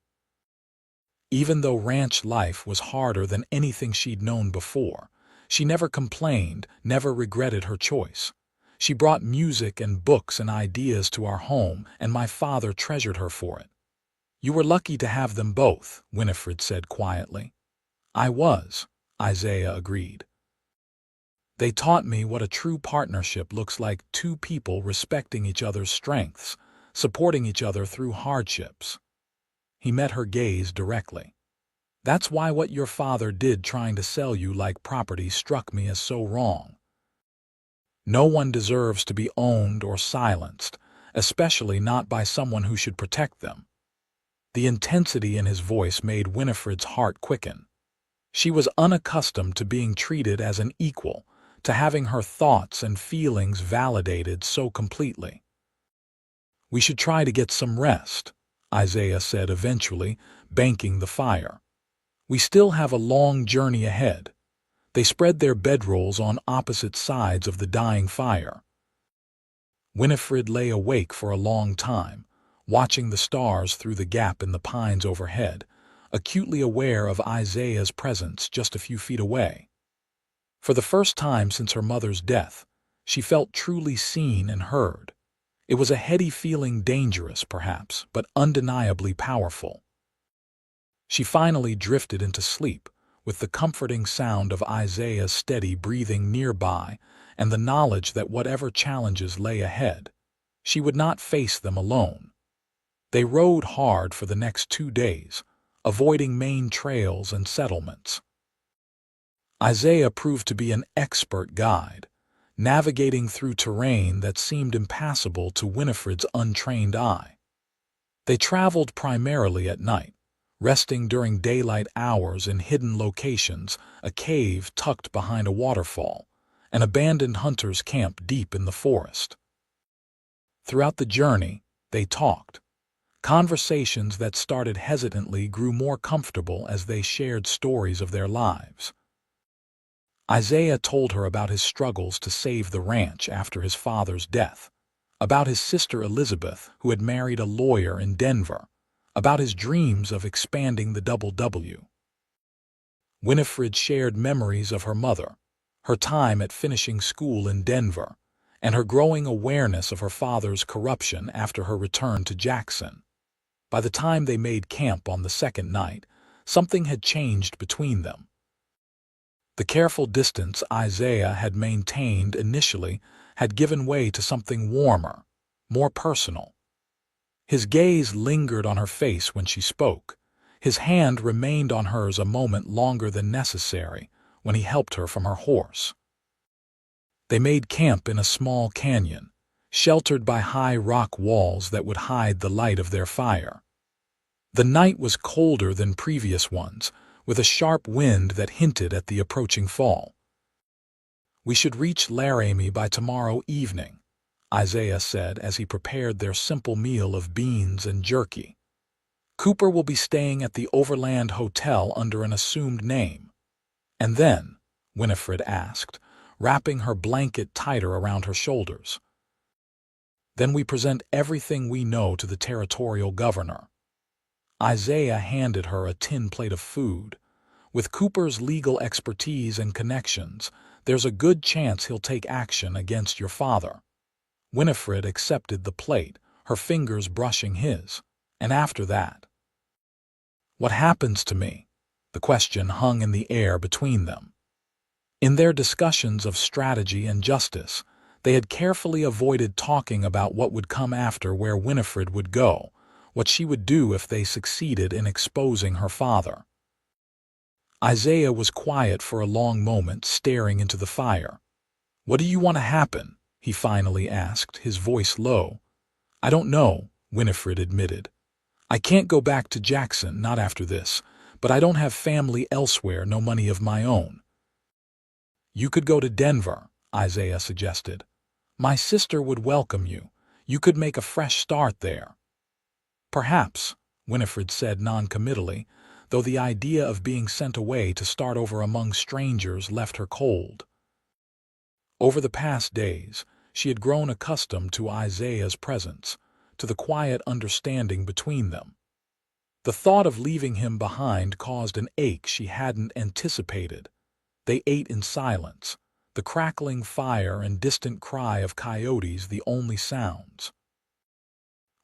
Even though ranch life was harder than anything she'd known before, she never complained, never regretted her choice. She brought music and books and ideas to our home, and my father treasured her for it. You were lucky to have them both, Winifred said quietly. I was, Isaiah agreed. They taught me what a true partnership looks like, two people respecting each other's strengths, supporting each other through hardships. He met her gaze directly. That's why what your father did trying to sell you like property struck me as so wrong. No one deserves to be owned or silenced, especially not by someone who should protect them. The intensity in his voice made Winifred's heart quicken. She was unaccustomed to being treated as an equal, to having her thoughts and feelings validated so completely. We should try to get some rest, Isaiah said eventually, banking the fire. We still have a long journey ahead. They spread their bedrolls on opposite sides of the dying fire. Winifred lay awake for a long time, watching the stars through the gap in the pines overhead, acutely aware of Isaiah's presence just a few feet away. For the first time since her mother's death, she felt truly seen and heard. It was a heady feeling, dangerous perhaps, but undeniably powerful. She finally drifted into sleep, with the comforting sound of Isaiah's steady breathing nearby and the knowledge that whatever challenges lay ahead, she would not face them alone. They rode hard for the next 2 days, avoiding main trails and settlements. Isaiah proved to be an expert guide, navigating through terrain that seemed impassable to Winifred's untrained eye. They traveled primarily at night, resting during daylight hours in hidden locations, a cave tucked behind a waterfall, an abandoned hunter's camp deep in the forest. Throughout the journey, they talked. Conversations that started hesitantly grew more comfortable as they shared stories of their lives. Isaiah told her about his struggles to save the ranch after his father's death, about his sister Elizabeth, who had married a lawyer in Denver, about his dreams of expanding the W. Winifred shared memories of her mother, her time at finishing school in Denver, and her growing awareness of her father's corruption after her return to Jackson. By the time they made camp on the second night, something had changed between them. The careful distance Isaiah had maintained initially had given way to something warmer, more personal. His gaze lingered on her face when she spoke. His hand remained on hers a moment longer than necessary when he helped her from her horse. They made camp in a small canyon, sheltered by high rock walls that would hide the light of their fire. The night was colder than previous ones, with a sharp wind that hinted at the approaching fall. We should reach Laramie by tomorrow evening, Isaiah said as he prepared their simple meal of beans and jerky. Cooper will be staying at the Overland Hotel under an assumed name. And then, Winifred asked, wrapping her blanket tighter around her shoulders. Then we present everything we know to the territorial governor. Isaiah handed her a tin plate of food. With Cooper's legal expertise and connections, there's a good chance he'll take action against your father. Winifred accepted the plate, her fingers brushing his. And after that? What happens to me? The question hung in the air between them. In their discussions of strategy and justice, they had carefully avoided talking about what would come after, where Winifred would go, what she would do if they succeeded in exposing her father. Isaiah was quiet for a long moment, staring into the fire. "What do you want to happen?" he finally asked, his voice low. "I don't know," Winifred admitted. "I can't go back to Jackson, not after this, but I don't have family elsewhere, no money of my own." "You could go to Denver," Isaiah suggested. "My sister would welcome you. You could make a fresh start there." "Perhaps," Winifred said noncommittally, though the idea of being sent away to start over among strangers left her cold. Over the past days, she had grown accustomed to Isaiah's presence, to the quiet understanding between them. The thought of leaving him behind caused an ache she hadn't anticipated. They ate in silence, the crackling fire and distant cry of coyotes the only sounds.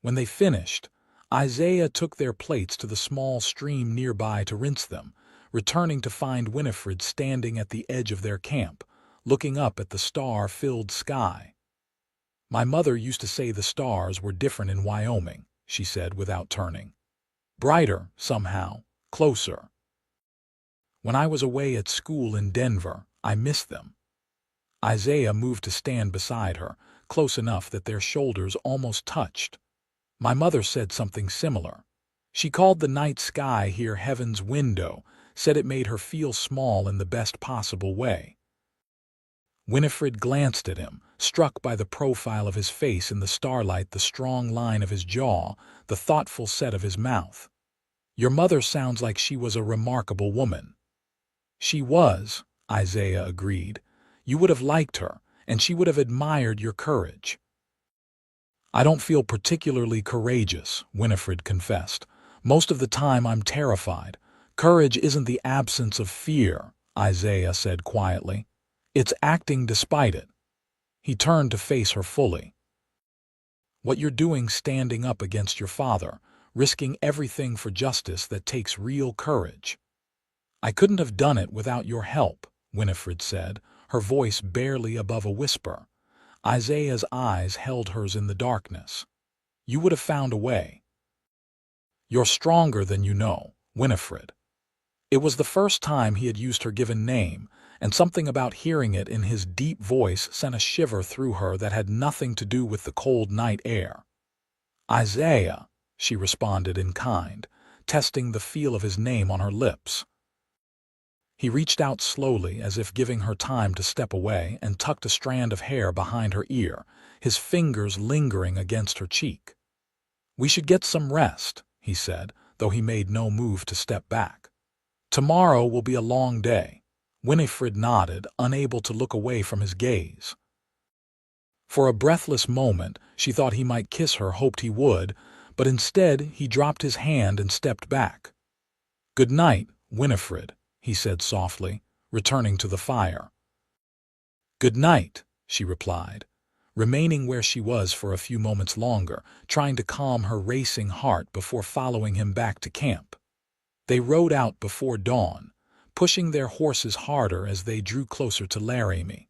When they finished, Isaiah took their plates to the small stream nearby to rinse them, returning to find Winifred standing at the edge of their camp, looking up at the star-filled sky. "My mother used to say the stars were different in Wyoming," she said without turning. "Brighter, somehow, closer. When I was away at school in Denver, I missed them." Isaiah moved to stand beside her, close enough that their shoulders almost touched. "My mother said something similar. She called the night sky here heaven's window, said it made her feel small in the best possible way." Winifred glanced at him, struck by the profile of his face in the starlight, the strong line of his jaw, the thoughtful set of his mouth. "Your mother sounds like she was a remarkable woman." "She was," Isaiah agreed. "You would have liked her, and she would have admired your courage." "I don't feel particularly courageous," Winifred confessed. "Most of the time I'm terrified. Courage isn't the absence of fear," Isaiah said quietly. "It's acting despite it." He turned to face her fully. "What you're doing, standing up against your father, risking everything for justice, that takes real courage." "I couldn't have done it without your help," Winifred said, her voice barely above a whisper. Isaiah's eyes held hers in the darkness. "You would have found a way." "You're stronger than you know, Winifred." It was the first time he had used her given name, and something about hearing it in his deep voice sent a shiver through her that had nothing to do with the cold night air. "Isaiah," she responded in kind, testing the feel of his name on her lips. He reached out slowly, as if giving her time to step away, and tucked a strand of hair behind her ear, his fingers lingering against her cheek. "We should get some rest," he said, though he made no move to step back. "Tomorrow will be a long day." Winifred nodded, unable to look away from his gaze. For a breathless moment, she thought he might kiss her, hoped he would, but instead he dropped his hand and stepped back. "Good night, Winifred," he said softly, returning to the fire. "Good night," she replied, remaining where she was for a few moments longer, trying to calm her racing heart before following him back to camp. They rode out before dawn, pushing their horses harder as they drew closer to Laramie.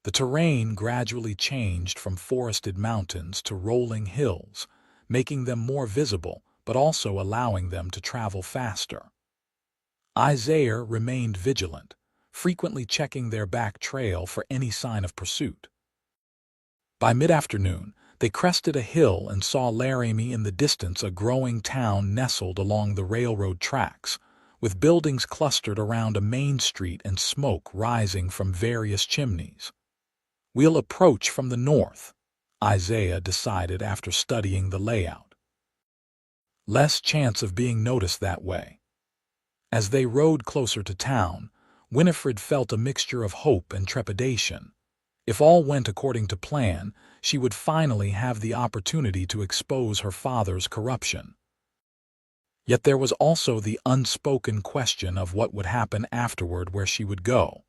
The terrain gradually changed from forested mountains to rolling hills, making them more visible but also allowing them to travel faster. Isaiah remained vigilant, frequently checking their back trail for any sign of pursuit. By mid-afternoon, they crested a hill and saw Laramie in the distance, a growing town nestled along the railroad tracks, with buildings clustered around a main street and smoke rising from various chimneys. "We'll approach from the north," Isaiah decided after studying the layout. "Less chance of being noticed that way." As they rode closer to town, Winifred felt a mixture of hope and trepidation. If all went according to plan, she would finally have the opportunity to expose her father's corruption. Yet there was also the unspoken question of what would happen afterward, where she would go,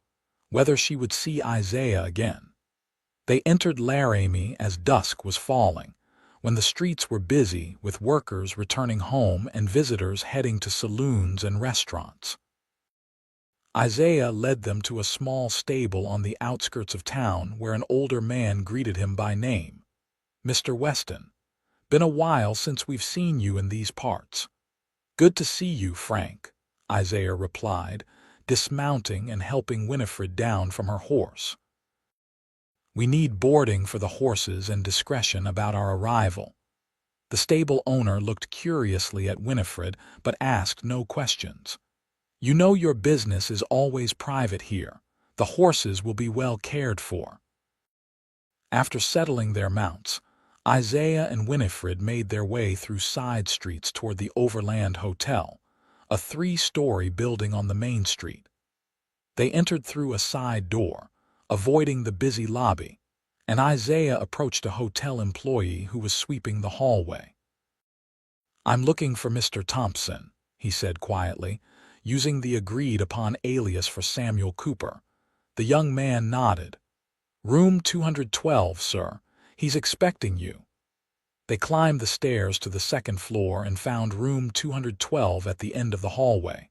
whether she would see Isaiah again. They entered Laramie as dusk was falling, when the streets were busy with workers returning home and visitors heading to saloons and restaurants. Isaiah led them to a small stable on the outskirts of town where an older man greeted him by name. "Mr. Weston, been a while since we've seen you in these parts." "Good to see you, Frank," Isaiah replied, dismounting and helping Winifred down from her horse. "We need boarding for the horses and discretion about our arrival." The stable owner looked curiously at Winifred but asked no questions. "You know your business is always private here. The horses will be well cared for." After settling their mounts, Isaiah and Winifred made their way through side streets toward the Overland Hotel, a 3-story building on the main street. They entered through a side door, avoiding the busy lobby, and Isaiah approached a hotel employee who was sweeping the hallway. "I'm looking for Mr. Thompson," he said quietly, using the agreed-upon alias for Samuel Cooper. The young man nodded. "Room 212, sir. He's expecting you." They climbed the stairs to the second floor and found room 212 at the end of the hallway.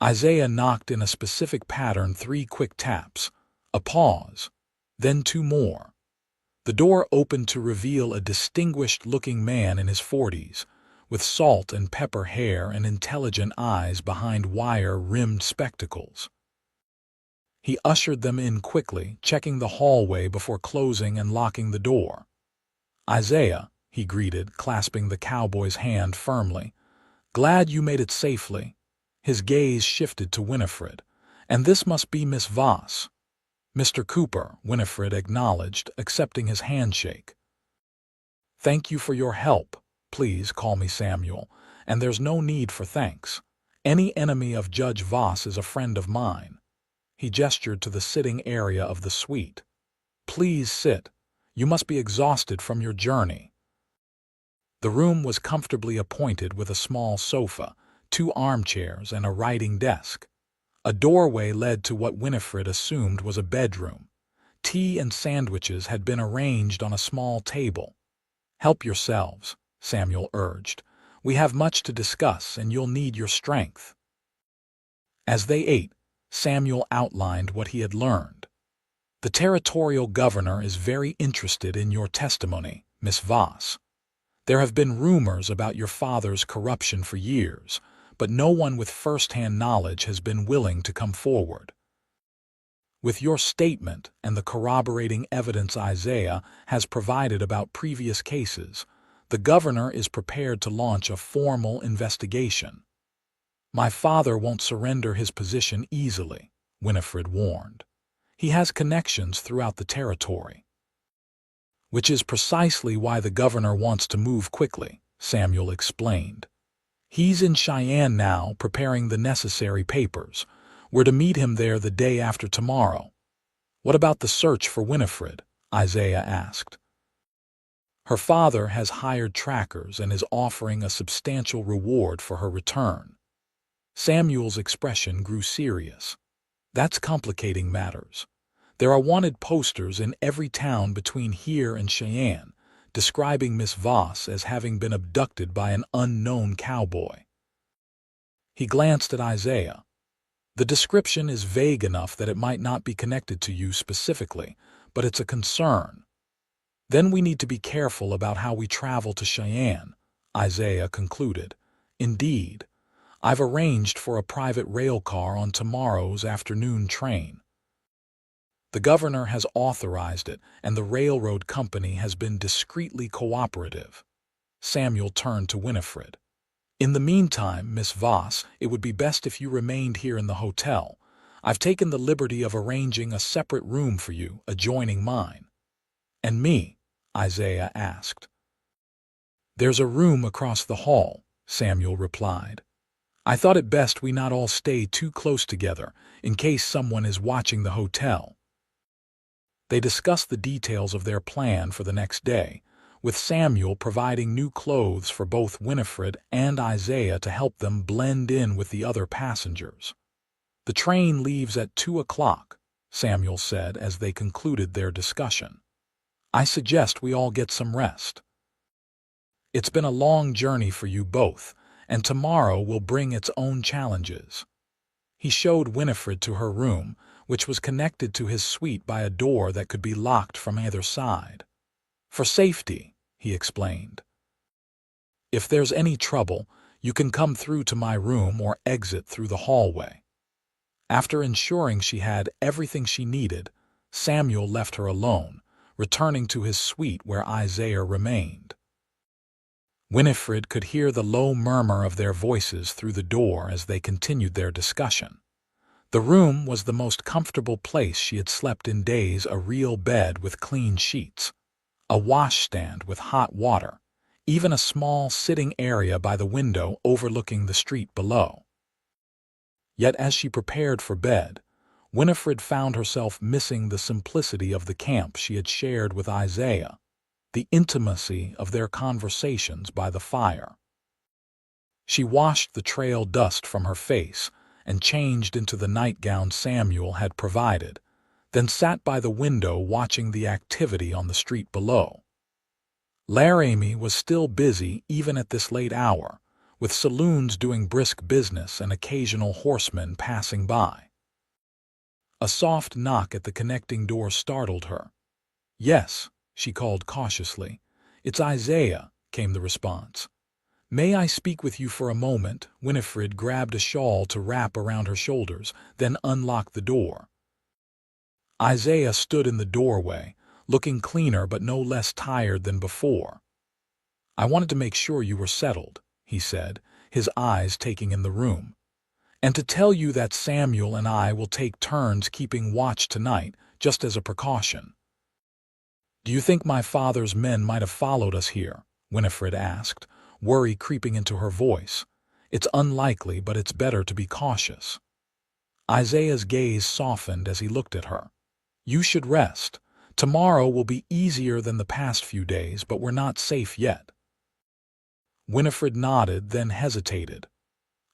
Isaiah knocked in a specific pattern 3 quick taps, a pause, then 2 more. The door opened to reveal a distinguished-looking man in his 40s, with salt and pepper hair and intelligent eyes behind wire-rimmed spectacles. He ushered them in quickly, checking the hallway before closing and locking the door. "Isaiah," he greeted, clasping the cowboy's hand firmly. "Glad you made it safely." His gaze shifted to Winifred. "And this must be Miss Voss." "Mr. Cooper," Winifred acknowledged, accepting his handshake. "Thank you for your help. Please call me Samuel, and there's no need for thanks. Any enemy of Judge Voss is a friend of mine." He gestured to the sitting area of the suite. "Please sit. You must be exhausted from your journey." The room was comfortably appointed with a small sofa, 2 armchairs, and a writing desk. A doorway led to what Winifred assumed was a bedroom. Tea and sandwiches had been arranged on a small table. "Help yourselves," Samuel urged. "We have much to discuss, and you'll need your strength." As they ate, Samuel outlined what he had learned. "The territorial governor is very interested in your testimony, Miss Voss. There have been rumors about your father's corruption for years, but no one with first-hand knowledge has been willing to come forward. With your statement and the corroborating evidence Isaiah has provided about previous cases, the governor is prepared to launch a formal investigation." "My father won't surrender his position easily," Winifred warned. "He has connections throughout the territory." "Which is precisely why the governor wants to move quickly," Samuel explained. "He's in Cheyenne now preparing the necessary papers. We're to meet him there the day after tomorrow." "What about the search for Winifred?" Isaiah asked. "Her father has hired trackers and is offering a substantial reward for her return." Samuel's expression grew serious. "That's complicating matters. There are wanted posters in every town between here and Cheyenne, describing Miss Voss as having been abducted by an unknown cowboy." He glanced at Isaiah. "The description is vague enough that it might not be connected to you specifically, but it's a concern. Then we need to be careful about how we travel to Cheyenne," Isaiah concluded. "Indeed, I've arranged for a private rail car on tomorrow's afternoon train. The governor has authorized it, and the railroad company has been discreetly cooperative." Samuel turned to Winifred. "In the meantime, Miss Voss, it would be best if you remained here in the hotel. I've taken the liberty of arranging a separate room for you, adjoining mine." "And me?" Isaiah asked. "There's a room across the hall," Samuel replied. "I thought it best we not all stay too close together, in case someone is watching the hotel." They discussed the details of their plan for the next day, with Samuel providing new clothes for both Winifred and Isaiah to help them blend in with the other passengers. "The train leaves at 2 o'clock, Samuel said as they concluded their discussion. "I suggest we all get some rest." It's been a long journey for you both, and tomorrow will bring its own challenges. He showed Winifred to her room, which was connected to his suite by a door that could be locked from either side. For safety, he explained. If there's any trouble, you can come through to my room or exit through the hallway. After ensuring she had everything she needed, Samuel left her alone, returning to his suite where Isaiah remained. Winifred could hear the low murmur of their voices through the door as they continued their discussion. The room was the most comfortable place she had slept in days, a real bed with clean sheets, a washstand with hot water, even a small sitting area by the window overlooking the street below. Yet as she prepared for bed, Winifred found herself missing the simplicity of the camp she had shared with Isaiah, the intimacy of their conversations by the fire. She washed the trail dust from her face and changed into the nightgown Samuel had provided, then sat by the window watching the activity on the street below. Laramie was still busy even at this late hour, with saloons doing brisk business and occasional horsemen passing by. A soft knock at the connecting door startled her. "Yes," she called cautiously. "It's Isaiah," came the response. "May I speak with you for a moment?" Winifred grabbed a shawl to wrap around her shoulders, then unlocked the door. Isaiah stood in the doorway, looking cleaner but no less tired than before. "I wanted to make sure you were settled," he said, his eyes taking in the room. "And to tell you that Samuel and I will take turns keeping watch tonight, just as a precaution." "Do you think my father's men might have followed us here?" Winifred asked, worry creeping into her voice. "It's unlikely, but it's better to be cautious." Isaiah's gaze softened as he looked at her. "You should rest. Tomorrow will be easier than the past few days, but we're not safe yet." Winifred nodded, then hesitated.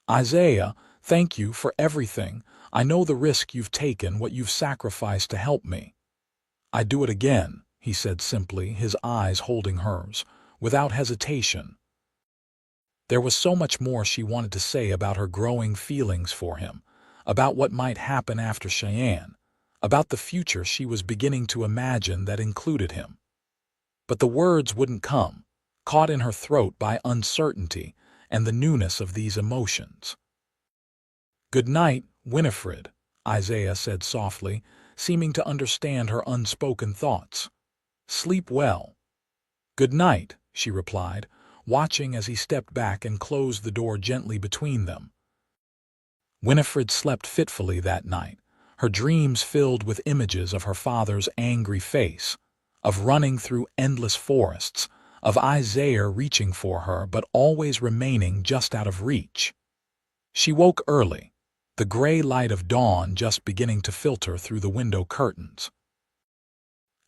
"Isaiah, thank you for everything. I know the risk you've taken, what you've sacrificed to help me." "I'd do it again," he said simply, his eyes holding hers, without hesitation. There was so much more she wanted to say about her growing feelings for him, about what might happen after Cheyenne, about the future she was beginning to imagine that included him. But the words wouldn't come, caught in her throat by uncertainty and the newness of these emotions. "Good night, Winifred," Isaiah said softly, seeming to understand her unspoken thoughts. "Sleep well." "Good night," she replied, watching as he stepped back and closed the door gently between them. Winifred slept fitfully that night, her dreams filled with images of her father's angry face, of running through endless forests, of Isaiah reaching for her but always remaining just out of reach. She woke early, the gray light of dawn just beginning to filter through the window curtains.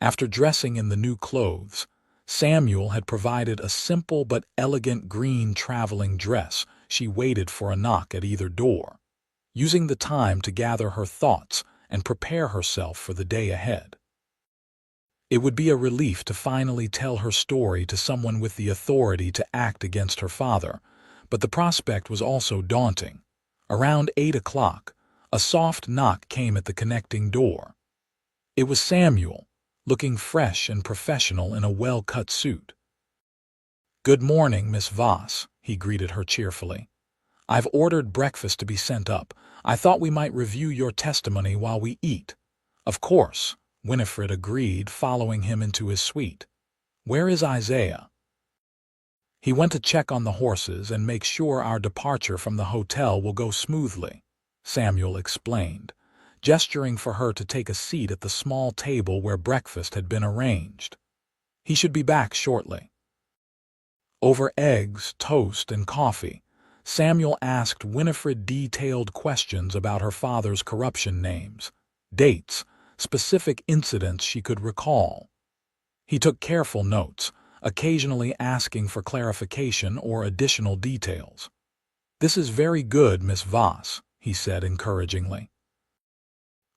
After dressing in the new clothes, Samuel had provided a simple but elegant green traveling dress. She waited for a knock at either door, using the time to gather her thoughts and prepare herself for the day ahead. It would be a relief to finally tell her story to someone with the authority to act against her father, but the prospect was also daunting. Around 8 o'clock, a soft knock came at the connecting door. It was Samuel, looking fresh and professional in a well-cut suit. "Good morning, Miss Voss," he greeted her cheerfully. "I've ordered breakfast to be sent up. I thought we might review your testimony while we eat." "Of course," Winifred agreed, following him into his suite. "Where is Isaiah?" "He went to check on the horses and make sure our departure from the hotel will go smoothly," Samuel explained, gesturing for her to take a seat at the small table where breakfast had been arranged. "He should be back shortly." Over eggs, toast, and coffee, Samuel asked Winifred detailed questions about her father's corruption names, dates, specific incidents she could recall. He took careful notes, occasionally asking for clarification or additional details. "This is very good, Miss Voss," he said encouragingly.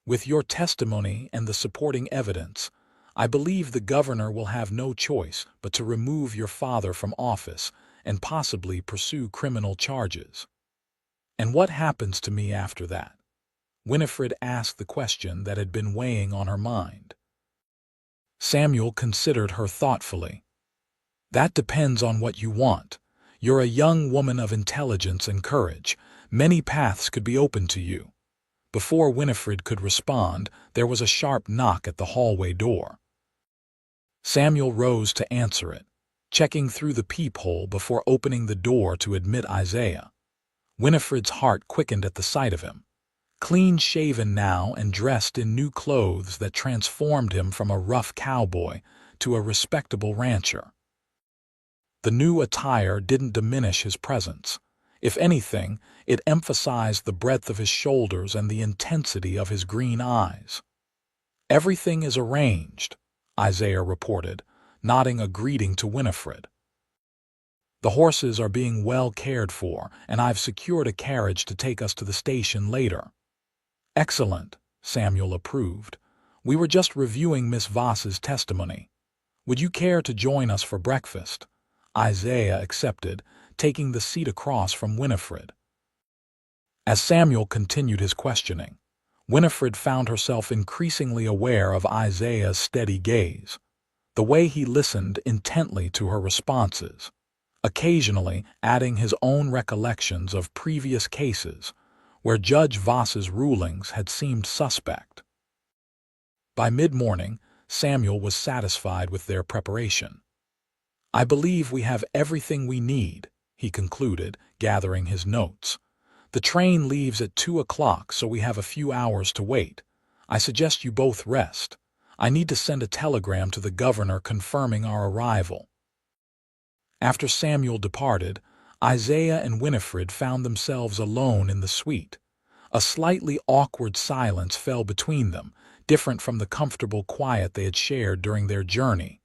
"With your testimony and the supporting evidence, I believe the governor will have no choice but to remove your father from office and possibly pursue criminal charges. And what happens to me after that? Winifred asked the question that had been weighing on her mind. Samuel considered her thoughtfully. That depends on what you want. You're a young woman of intelligence and courage. Many paths could be open to you. Before Winifred could respond, there was a sharp knock at the hallway door. Samuel rose to answer it, checking through the peephole before opening the door to admit Isaiah. Winifred's heart quickened at the sight of him. Clean-shaven now and dressed in new clothes that transformed him from a rough cowboy to a respectable rancher. The new attire didn't diminish his presence. If anything, it emphasized the breadth of his shoulders and the intensity of his green eyes. "Everything is arranged," Isaiah reported, nodding a greeting to Winifred. "The horses are being well cared for, and I've secured a carriage to take us to the station later." "Excellent," Samuel approved. "We were just reviewing Miss Voss's testimony. Would you care to join us for breakfast?" Isaiah accepted, taking the seat across from Winifred. As Samuel continued his questioning, Winifred found herself increasingly aware of Isaiah's steady gaze, the way he listened intently to her responses, occasionally adding his own recollections of previous cases where Judge Voss's rulings had seemed suspect. By mid-morning, Samuel was satisfied with their preparation. "I believe we have everything we need," he concluded, gathering his notes. "The train leaves at 2 o'clock, so we have a few hours to wait. I suggest you both rest. I need to send a telegram to the governor confirming our arrival." After Samuel departed, Isaiah and Winifred found themselves alone in the suite. A slightly awkward silence fell between them, different from the comfortable quiet they had shared during their journey.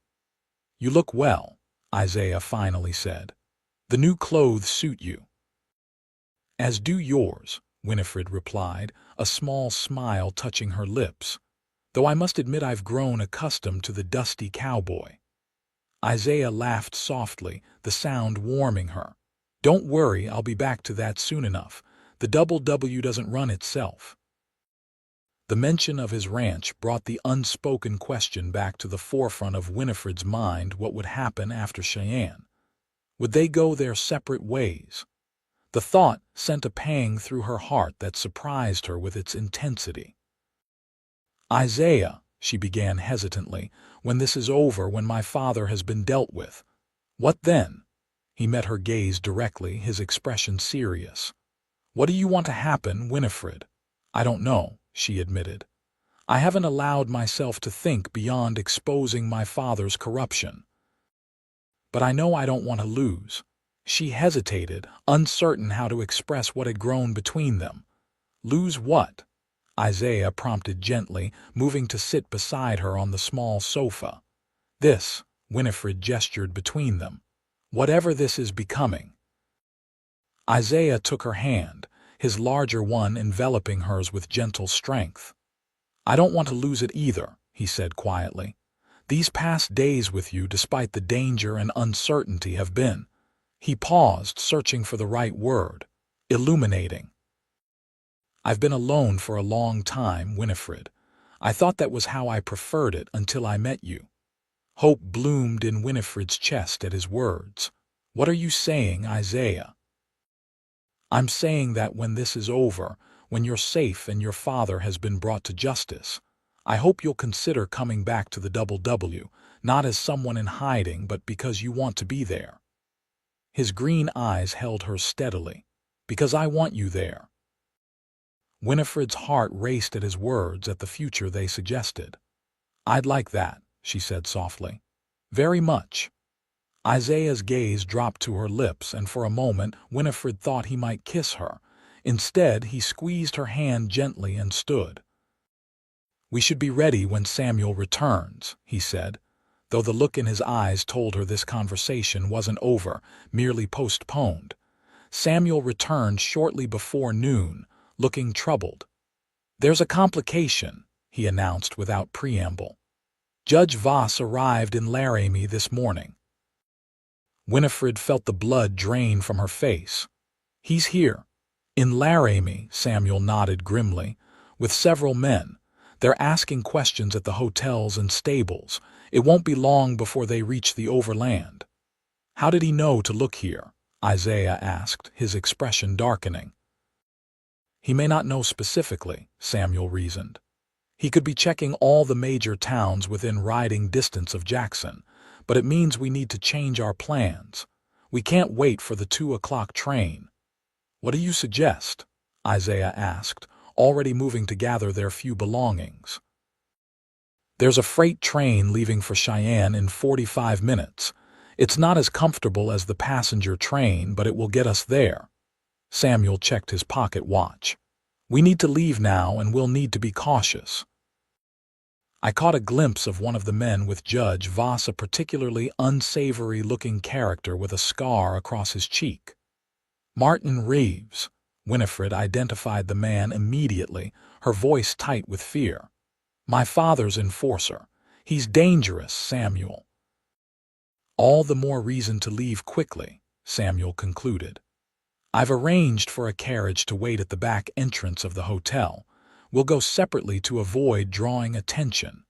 "You look well," Isaiah finally said. "The new clothes suit you." "As do yours," Winifred replied, a small smile touching her lips, "though I must admit I've grown accustomed to the dusty cowboy." Isaiah laughed softly, the sound warming her. "Don't worry, I'll be back to that soon enough. The double W doesn't run itself." The mention of his ranch brought the unspoken question back to the forefront of Winifred's mind: what would happen after Cheyenne? Would they go their separate ways? The thought sent a pang through her heart that surprised her with its intensity. "Isaiah," she began hesitantly, "when this is over, when my father has been dealt with, what then?" He met her gaze directly, his expression serious. "What do you want to happen, Winifred?" "I don't know," she admitted. "I haven't allowed myself to think beyond exposing my father's corruption. But I know I don't want to lose." She hesitated, uncertain how to express what had grown between them. "Lose what?" Isaiah prompted gently, moving to sit beside her on the small sofa. "This," Winifred gestured between them. "Whatever this is becoming." Isaiah took her hand, his larger one enveloping hers with gentle strength. "I don't want to lose it either," he said quietly. "These past days with you, despite the danger and uncertainty, have been—" He paused, searching for the right word. "Illuminating." "I've been alone for a long time, Winifred. I thought that was how I preferred it until I met you." Hope bloomed in Winifred's chest at his words. "What are you saying, Isaiah?" "I'm saying that when this is over, when you're safe and your father has been brought to justice, I hope you'll consider coming back to the Double W, not as someone in hiding, but because you want to be there." His green eyes held hers steadily. "Because I want you there." Winifred's heart raced at his words, at the future they suggested. "I'd like that," she said softly. "Very much." Isaiah's gaze dropped to her lips, and for a moment Winifred thought he might kiss her. Instead, he squeezed her hand gently and stood. "We should be ready when Samuel returns," he said, though the look in his eyes told her this conversation wasn't over, merely postponed. Samuel returned shortly before noon, looking troubled. "There's a complication," he announced without preamble. Judge Voss arrived in Laramie this morning. Winifred felt the blood drain from her face. He's here. In Laramie, Samuel nodded grimly, with several men. They're asking questions at the hotels and stables. It won't be long before they reach the overland. How did he know to look here? Isaiah asked, his expression darkening. He may not know specifically, Samuel reasoned. He could be checking all the major towns within riding distance of Jackson, but it means we need to change our plans. We can't wait for the 2 o'clock train. What do you suggest? Isaiah asked, already moving to gather their few belongings. There's a freight train leaving for Cheyenne in 45 minutes. It's not as comfortable as the passenger train, but it will get us there. Samuel checked his pocket watch. We need to leave now, and we'll need to be cautious. I caught a glimpse of one of the men with Judge Voss, a particularly unsavory-looking character with a scar across his cheek. Martin Reeves. Winifred identified the man immediately, her voice tight with fear. My father's enforcer. He's dangerous, Samuel. All the more reason to leave quickly, Samuel concluded. I've arranged for a carriage to wait at the back entrance of the hotel. We'll go separately to avoid drawing attention.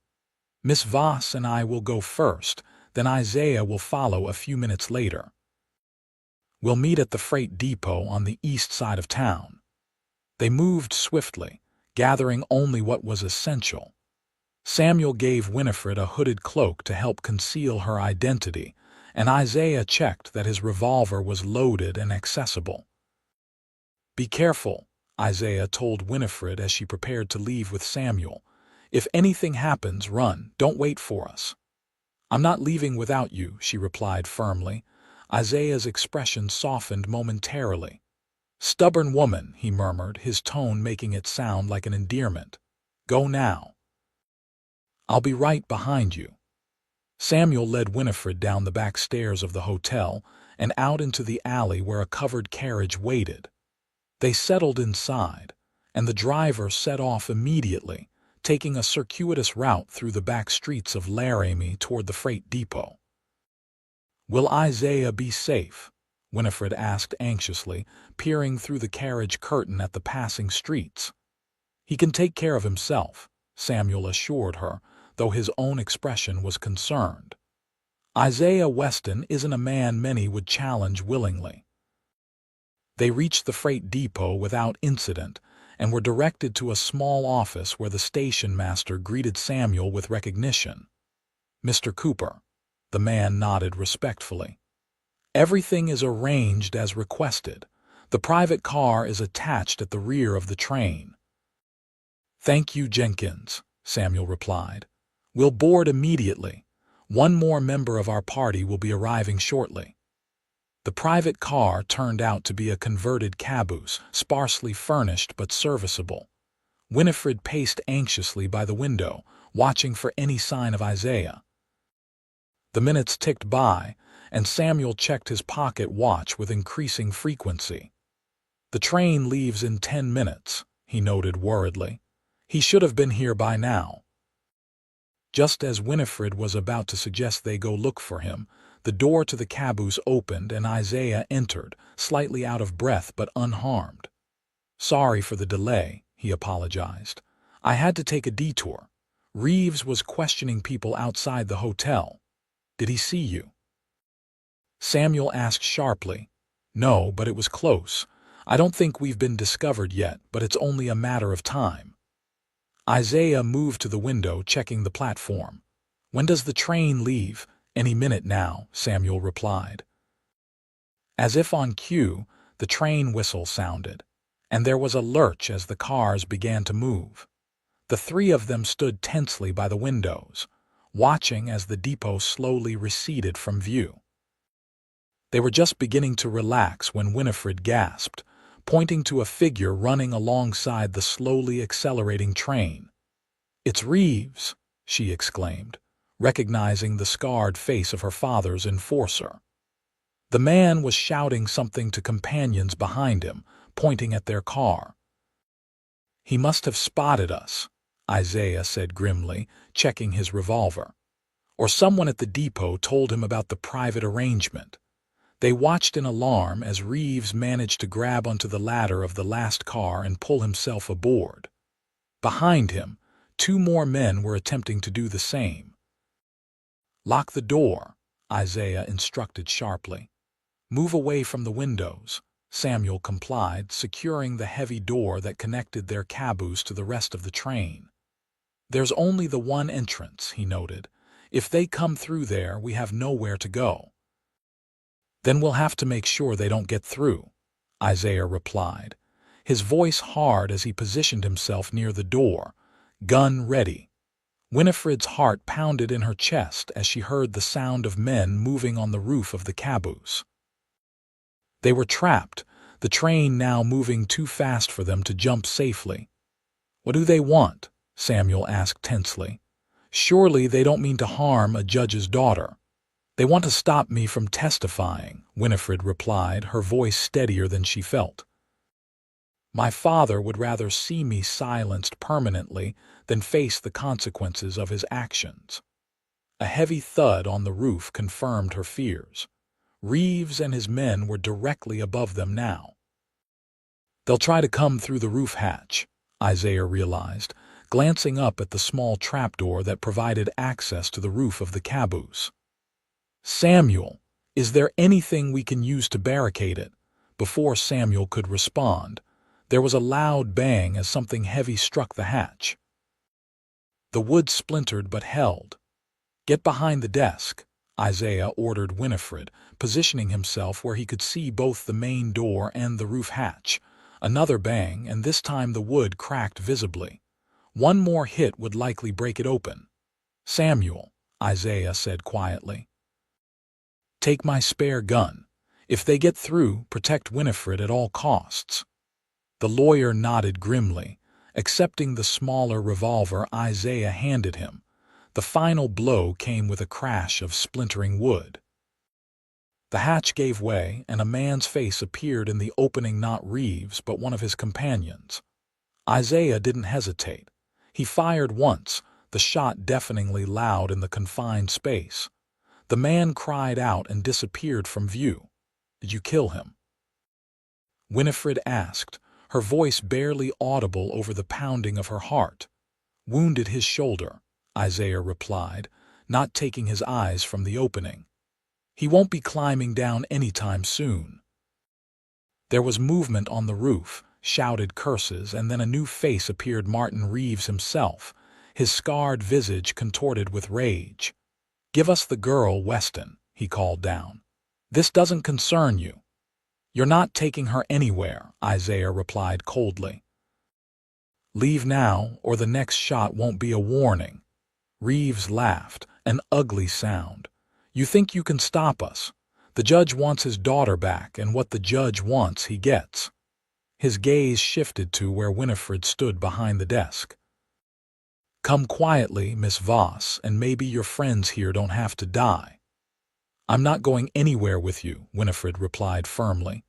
Miss Voss and I will go first, then Isaiah will follow a few minutes later. We'll meet at the freight depot on the east side of town. They moved swiftly, gathering only what was essential. Samuel gave Winifred a hooded cloak to help conceal her identity, and Isaiah checked that his revolver was loaded and accessible. Be careful, Isaiah told Winifred as she prepared to leave with Samuel. If anything happens, run, don't wait for us. I'm not leaving without you, she replied firmly. Isaiah's expression softened momentarily. Stubborn woman, he murmured, his tone making it sound like an endearment. Go now. I'll be right behind you. Samuel led Winifred down the back stairs of the hotel and out into the alley where a covered carriage waited. They settled inside, and the driver set off immediately, taking a circuitous route through the back streets of Laramie toward the freight depot. Will Isaiah be safe? Winifred asked anxiously, peering through the carriage curtain at the passing streets. He can take care of himself, Samuel assured her, though his own expression was concerned. Isaiah Weston isn't a man many would challenge willingly. They reached the freight depot without incident and were directed to a small office where the station master greeted Samuel with recognition. Mr. Cooper. The man nodded respectfully. Everything is arranged as requested. The private car is attached at the rear of the train. Thank you, Jenkins, Samuel replied. We'll board immediately. One more member of our party will be arriving shortly. The private car turned out to be a converted caboose, sparsely furnished but serviceable. Winifred paced anxiously by the window, watching for any sign of Isaiah. The minutes ticked by, and Samuel checked his pocket watch with increasing frequency. The train leaves in 10 minutes, he noted worriedly. He should have been here by now. Just as Winifred was about to suggest they go look for him, the door to the caboose opened and Isaiah entered, slightly out of breath but unharmed. Sorry for the delay, he apologized. I had to take a detour. Reeves was questioning people outside the hotel. Did he see you? Samuel asked sharply. No, but it was close. I don't think we've been discovered yet, but it's only a matter of time. Isaiah moved to the window, checking the platform. When does the train leave? Any minute now, Samuel replied. As if on cue, the train whistle sounded, and there was a lurch as the cars began to move. The three of them stood tensely by the windows, watching as the depot slowly receded from view. They were just beginning to relax when Winifred gasped, pointing to a figure running alongside the slowly accelerating train. It's Reeves, she exclaimed, recognizing the scarred face of her father's enforcer. The man was shouting something to companions behind him, pointing at their car. He must have spotted us, Isaiah said grimly, checking his revolver. Or someone at the depot told him about the private arrangement. They watched in alarm as Reeves managed to grab onto the ladder of the last car and pull himself aboard. Behind him, 2 more men were attempting to do the same. "Lock the door," Isaiah instructed sharply. "Move away from the windows." Samuel complied, securing the heavy door that connected their caboose to the rest of the train. "There's only the one entrance," he noted. "If they come through there, we have nowhere to go." "Then we'll have to make sure they don't get through," Isaiah replied, his voice hard as he positioned himself near the door, gun ready. Winifred's heart pounded in her chest as she heard the sound of men moving on the roof of the caboose. They were trapped, the train now moving too fast for them to jump safely. "What do they want?" Samuel asked tensely. "Surely they don't mean to harm a judge's daughter." "They want to stop me from testifying," Winifred replied, her voice steadier than she felt. "My father would rather see me silenced permanently than face the consequences of his actions." A heavy thud on the roof confirmed her fears. Reeves and his men were directly above them now. "They'll try to come through the roof hatch," Isaiah realized, glancing up at the small trapdoor that provided access to the roof of the caboose. "Samuel, is there anything we can use to barricade it?" Before Samuel could respond, there was a loud bang as something heavy struck the hatch. The wood splintered but held. "Get behind the desk," Isaiah ordered Winifred, positioning himself where he could see both the main door and the roof hatch. Another bang, and this time the wood cracked visibly. One more hit would likely break it open. "Samuel," Isaiah said quietly, "take my spare gun. If they get through, protect Winifred at all costs." The lawyer nodded grimly, accepting the smaller revolver Isaiah handed him. The final blow came with a crash of splintering wood. The hatch gave way, and a man's face appeared in the opening, not Reeves, but one of his companions. Isaiah didn't hesitate. He fired once, the shot deafeningly loud in the confined space. The man cried out and disappeared from view. "Did you kill him?" Winifred asked, her voice barely audible over the pounding of her heart. "Wounded his shoulder," Isaiah replied, not taking his eyes from the opening. "He won't be climbing down anytime soon." There was movement on the roof, shouted curses, and then a new face appeared, Martin Reeves himself, his scarred visage contorted with rage. "Give us the girl, Weston," he called down. "This doesn't concern you." "You're not taking her anywhere," Isaiah replied coldly. "Leave now, or the next shot won't be a warning." Reeves laughed, an ugly sound. "You think you can stop us? The judge wants his daughter back, and what the judge wants, he gets." His gaze shifted to where Winifred stood behind the desk. "Come quietly, Miss Voss, and maybe your friends here don't have to die." "I'm not going anywhere with you," Winifred replied firmly.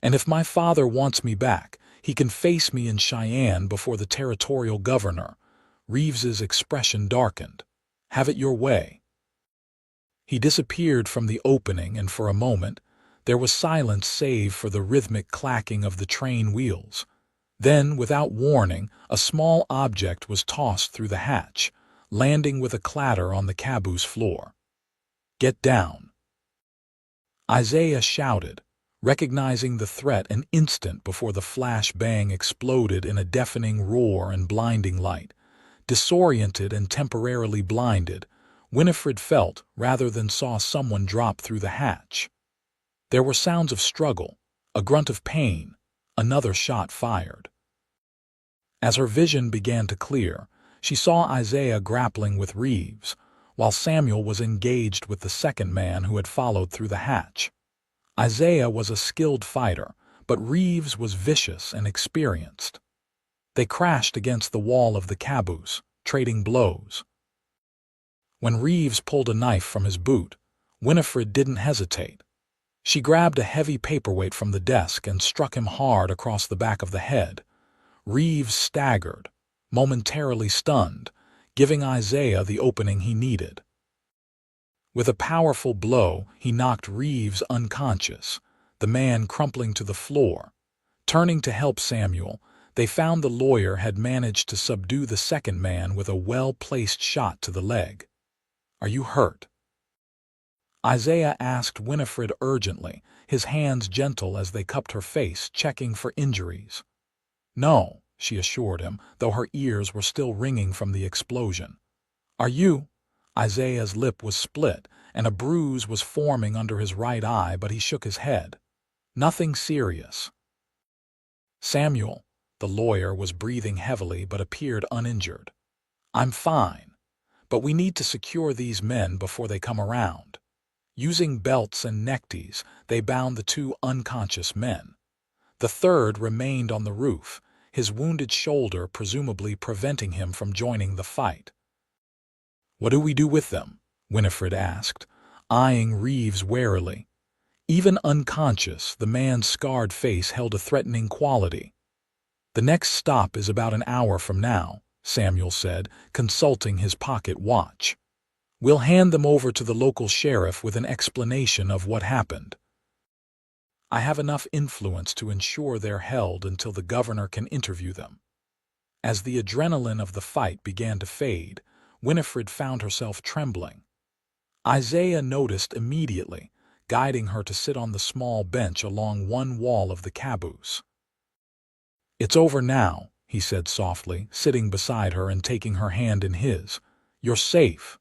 "And if my father wants me back, he can face me in Cheyenne before the territorial governor." Reeves's expression darkened. "Have it your way." He disappeared from the opening, and for a moment there was silence save for the rhythmic clacking of the train wheels. Then, without warning, a small object was tossed through the hatch, landing with a clatter on the caboose floor. "Get down," Isaiah shouted, recognizing the threat an instant before the flash bang exploded in a deafening roar and blinding light. Disoriented and temporarily blinded, Winifred felt rather than saw someone drop through the hatch. There were sounds of struggle, a grunt of pain, another shot fired. As her vision began to clear, she saw Isaiah grappling with Reeves, while Samuel was engaged with the second man who had followed through the hatch. Isaiah was a skilled fighter, but Reeves was vicious and experienced. They crashed against the wall of the caboose, trading blows. When Reeves pulled a knife from his boot, Winifred didn't hesitate. She grabbed a heavy paperweight from the desk and struck him hard across the back of the head. Reeves staggered, momentarily stunned, giving Isaiah the opening he needed. With a powerful blow, he knocked Reeves unconscious, the man crumpling to the floor. Turning to help Samuel, they found the lawyer had managed to subdue the second man with a well-placed shot to the leg. "Are you hurt?" Isaiah asked Winifred urgently, his hands gentle as they cupped her face, checking for injuries. "No," she assured him, though her ears were still ringing from the explosion. "Are you?" Isaiah's lip was split, and a bruise was forming under his right eye, but he shook his head. "Nothing serious." Samuel, the lawyer, was breathing heavily but appeared uninjured. "I'm fine, but we need to secure these men before they come around." Using belts and neckties, they bound the two unconscious men. The third remained on the roof, his wounded shoulder presumably preventing him from joining the fight. "What do we do with them?" Winifred asked, eyeing Reeves warily. Even unconscious, the man's scarred face held a threatening quality. "The next stop is about an hour from now," Samuel said, consulting his pocket watch. "We'll hand them over to the local sheriff with an explanation of what happened. I have enough influence to ensure they're held until the governor can interview them." As the adrenaline of the fight began to fade, Winifred found herself trembling. Isaiah noticed immediately, guiding her to sit on the small bench along one wall of the caboose. "It's over now," he said softly, sitting beside her and taking her hand in his. "You're safe."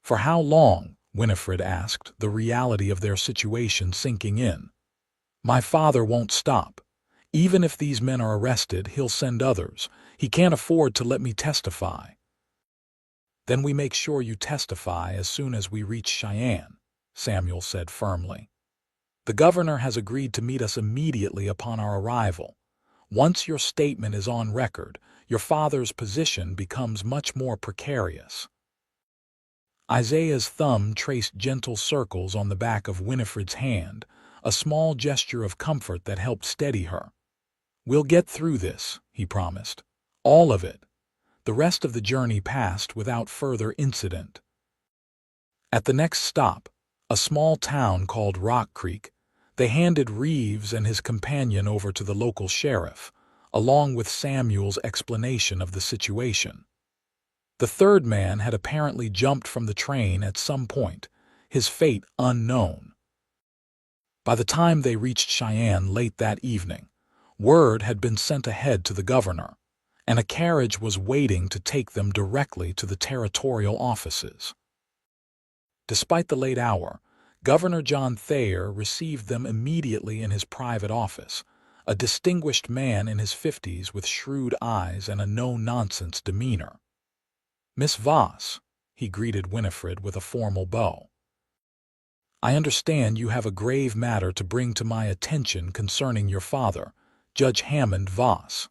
"For how long?" Winifred asked, the reality of their situation sinking in. "My father won't stop. Even if these men are arrested, he'll send others. He can't afford to let me testify." "Then we make sure you testify as soon as we reach Cheyenne," Samuel said firmly. "The governor has agreed to meet us immediately upon our arrival. Once your statement is on record, your father's position becomes much more precarious." Isaiah's thumb traced gentle circles on the back of Winifred's hand, a small gesture of comfort that helped steady her. "We'll get through this," he promised. "All of it." The rest of the journey passed without further incident. At the next stop, a small town called Rock Creek, they handed Reeves and his companion over to the local sheriff, along with Samuel's explanation of the situation. The third man had apparently jumped from the train at some point, his fate unknown. By the time they reached Cheyenne late that evening, word had been sent ahead to the governor, and a carriage was waiting to take them directly to the territorial offices. Despite the late hour, Governor John Thayer received them immediately in his private office, a distinguished man in his 50s with shrewd eyes and a no-nonsense demeanor. "Miss Voss," he greeted Winifred with a formal bow. "I understand you have a grave matter to bring to my attention concerning your father, Judge Hammond Voss."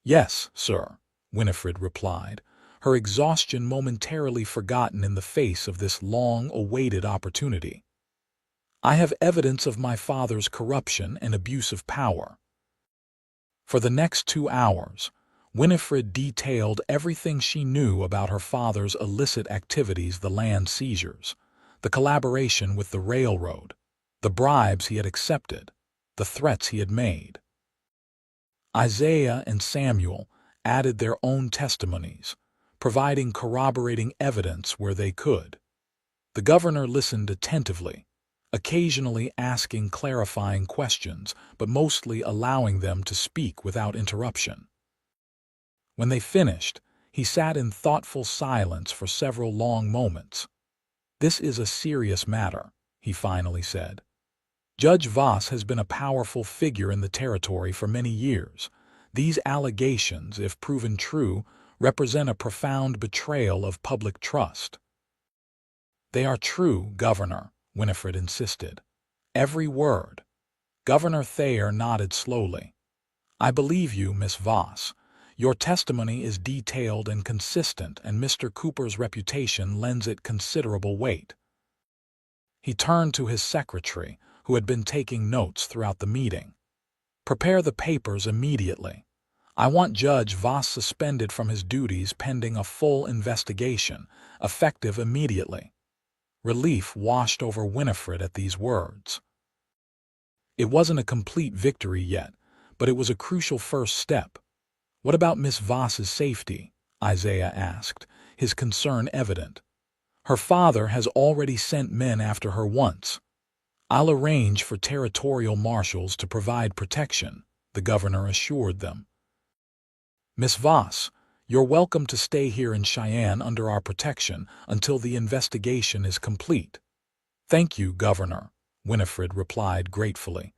"Yes, sir," Winifred replied, her exhaustion momentarily forgotten in the face of this long-awaited opportunity. "I have evidence of my father's corruption and abuse of power." For the next 2 hours, Winifred detailed everything she knew about her father's illicit activities, the land seizures, the collaboration with the railroad, the bribes he had accepted, the threats he had made. Isaiah and Samuel added their own testimonies, providing corroborating evidence where they could. The governor listened attentively, occasionally asking clarifying questions, but mostly allowing them to speak without interruption. When they finished, he sat in thoughtful silence for several long moments. "This is a serious matter," he finally said. "Judge Voss has been a powerful figure in the territory for many years. These allegations, if proven true, represent a profound betrayal of public trust." "They are true, Governor," Winifred insisted. "Every word." Governor Thayer nodded slowly. "I believe you, Miss Voss. Your testimony is detailed and consistent, and Mr. Cooper's reputation lends it considerable weight." He turned to his secretary, who had been taking notes throughout the meeting. "Prepare the papers immediately. I want Judge Voss suspended from his duties pending a full investigation, effective immediately." Relief washed over Winifred at these words. It wasn't a complete victory yet, but it was a crucial first step. "What about Miss Voss's safety?" Isaiah asked, his concern evident. "Her father has already sent men after her once." "I'll arrange for territorial marshals to provide protection," the governor assured them. "Miss Voss, you're welcome to stay here in Cheyenne under our protection until the investigation is complete." "Thank you, Governor," Winifred replied gratefully,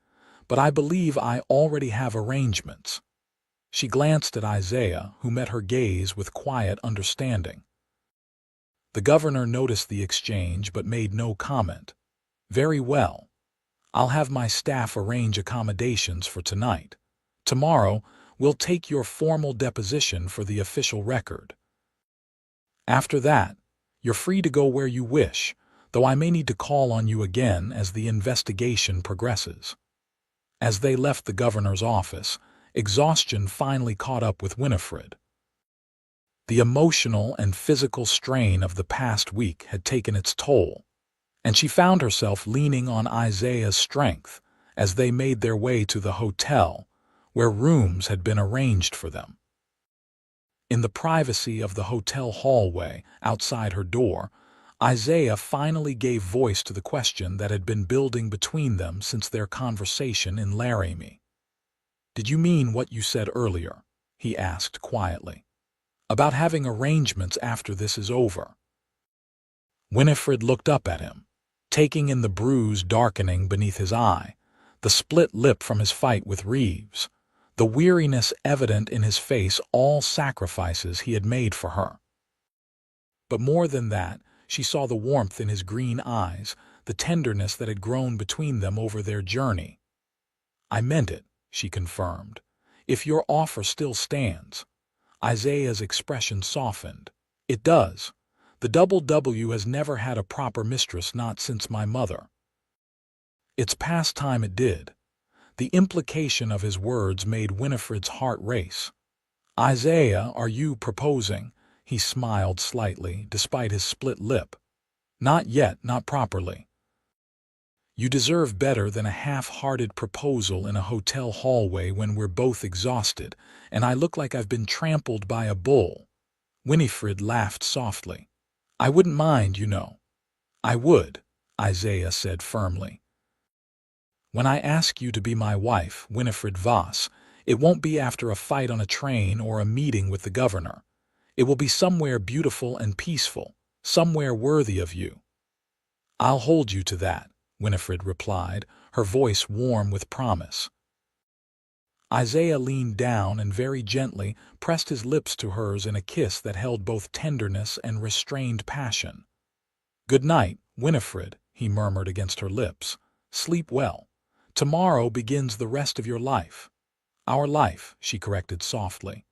"but I believe I already have arrangements." She glanced at Isaiah, who met her gaze with quiet understanding. The governor noticed the exchange but made no comment. "Very well. I'll have my staff arrange accommodations for tonight. Tomorrow, we'll take your formal deposition for the official record. After that, you're free to go where you wish, though I may need to call on you again as the investigation progresses." As they left the governor's office, exhaustion finally caught up with Winifred. The emotional and physical strain of the past week had taken its toll, and she found herself leaning on Isaiah's strength as they made their way to the hotel, where rooms had been arranged for them. In the privacy of the hotel hallway outside her door, Isaiah finally gave voice to the question that had been building between them since their conversation in Laramie. "Did you mean what you said earlier?" he asked quietly. "About having arrangements after this is over?" Winifred looked up at him, taking in the bruise darkening beneath his eye, the split lip from his fight with Reeves, the weariness evident in his face, all sacrifices he had made for her. But more than that, she saw the warmth in his green eyes, the tenderness that had grown between them over their journey. "I meant it," she confirmed. "If your offer still stands." Isaiah's expression softened. "It does. The Double W has never had a proper mistress, not since my mother." It's past time it did. The implication of his words made Winifred's heart race. "Isaiah, are you proposing?" He smiled slightly, despite his split lip. "Not yet, not properly." "You deserve better than a half-hearted proposal in a hotel hallway when we're both exhausted, and I look like I've been trampled by a bull." Winifred laughed softly. "I wouldn't mind, you know." "I would," Isaiah said firmly. "When I ask you to be my wife, Winifred Voss, it won't be after a fight on a train or a meeting with the governor. It will be somewhere beautiful and peaceful, somewhere worthy of you." "I'll hold you to that," Winifred replied, her voice warm with promise. Isaiah leaned down and very gently pressed his lips to hers in a kiss that held both tenderness and restrained passion. "Good night, Winifred," he murmured against her lips. "Sleep well. Tomorrow begins the rest of your life." "Our life," she corrected softly.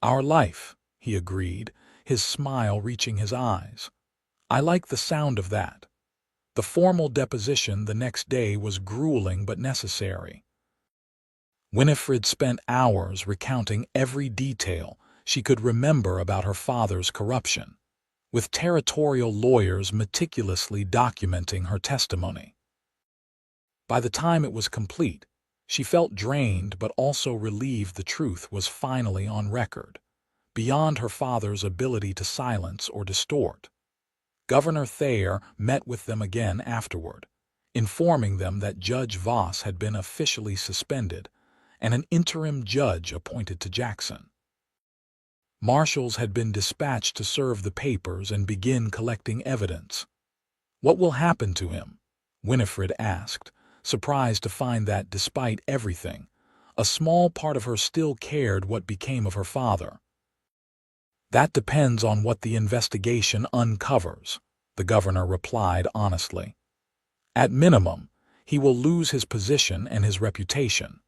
"Our life," he agreed, his smile reaching his eyes. "I like the sound of that." The formal deposition the next day was grueling but necessary. Winifred spent hours recounting every detail she could remember about her father's corruption, with territorial lawyers meticulously documenting her testimony. By the time it was complete, she felt drained but also relieved the truth was finally on record, beyond her father's ability to silence or distort. Governor Thayer met with them again afterward, informing them that Judge Voss had been officially suspended and an interim judge appointed to Jackson. Marshals had been dispatched to serve the papers and begin collecting evidence. "What will happen to him?" Winifred asked, surprised to find that, despite everything, a small part of her still cared what became of her father. "That depends on what the investigation uncovers," the governor replied honestly. "At minimum, he will lose his position and his reputation.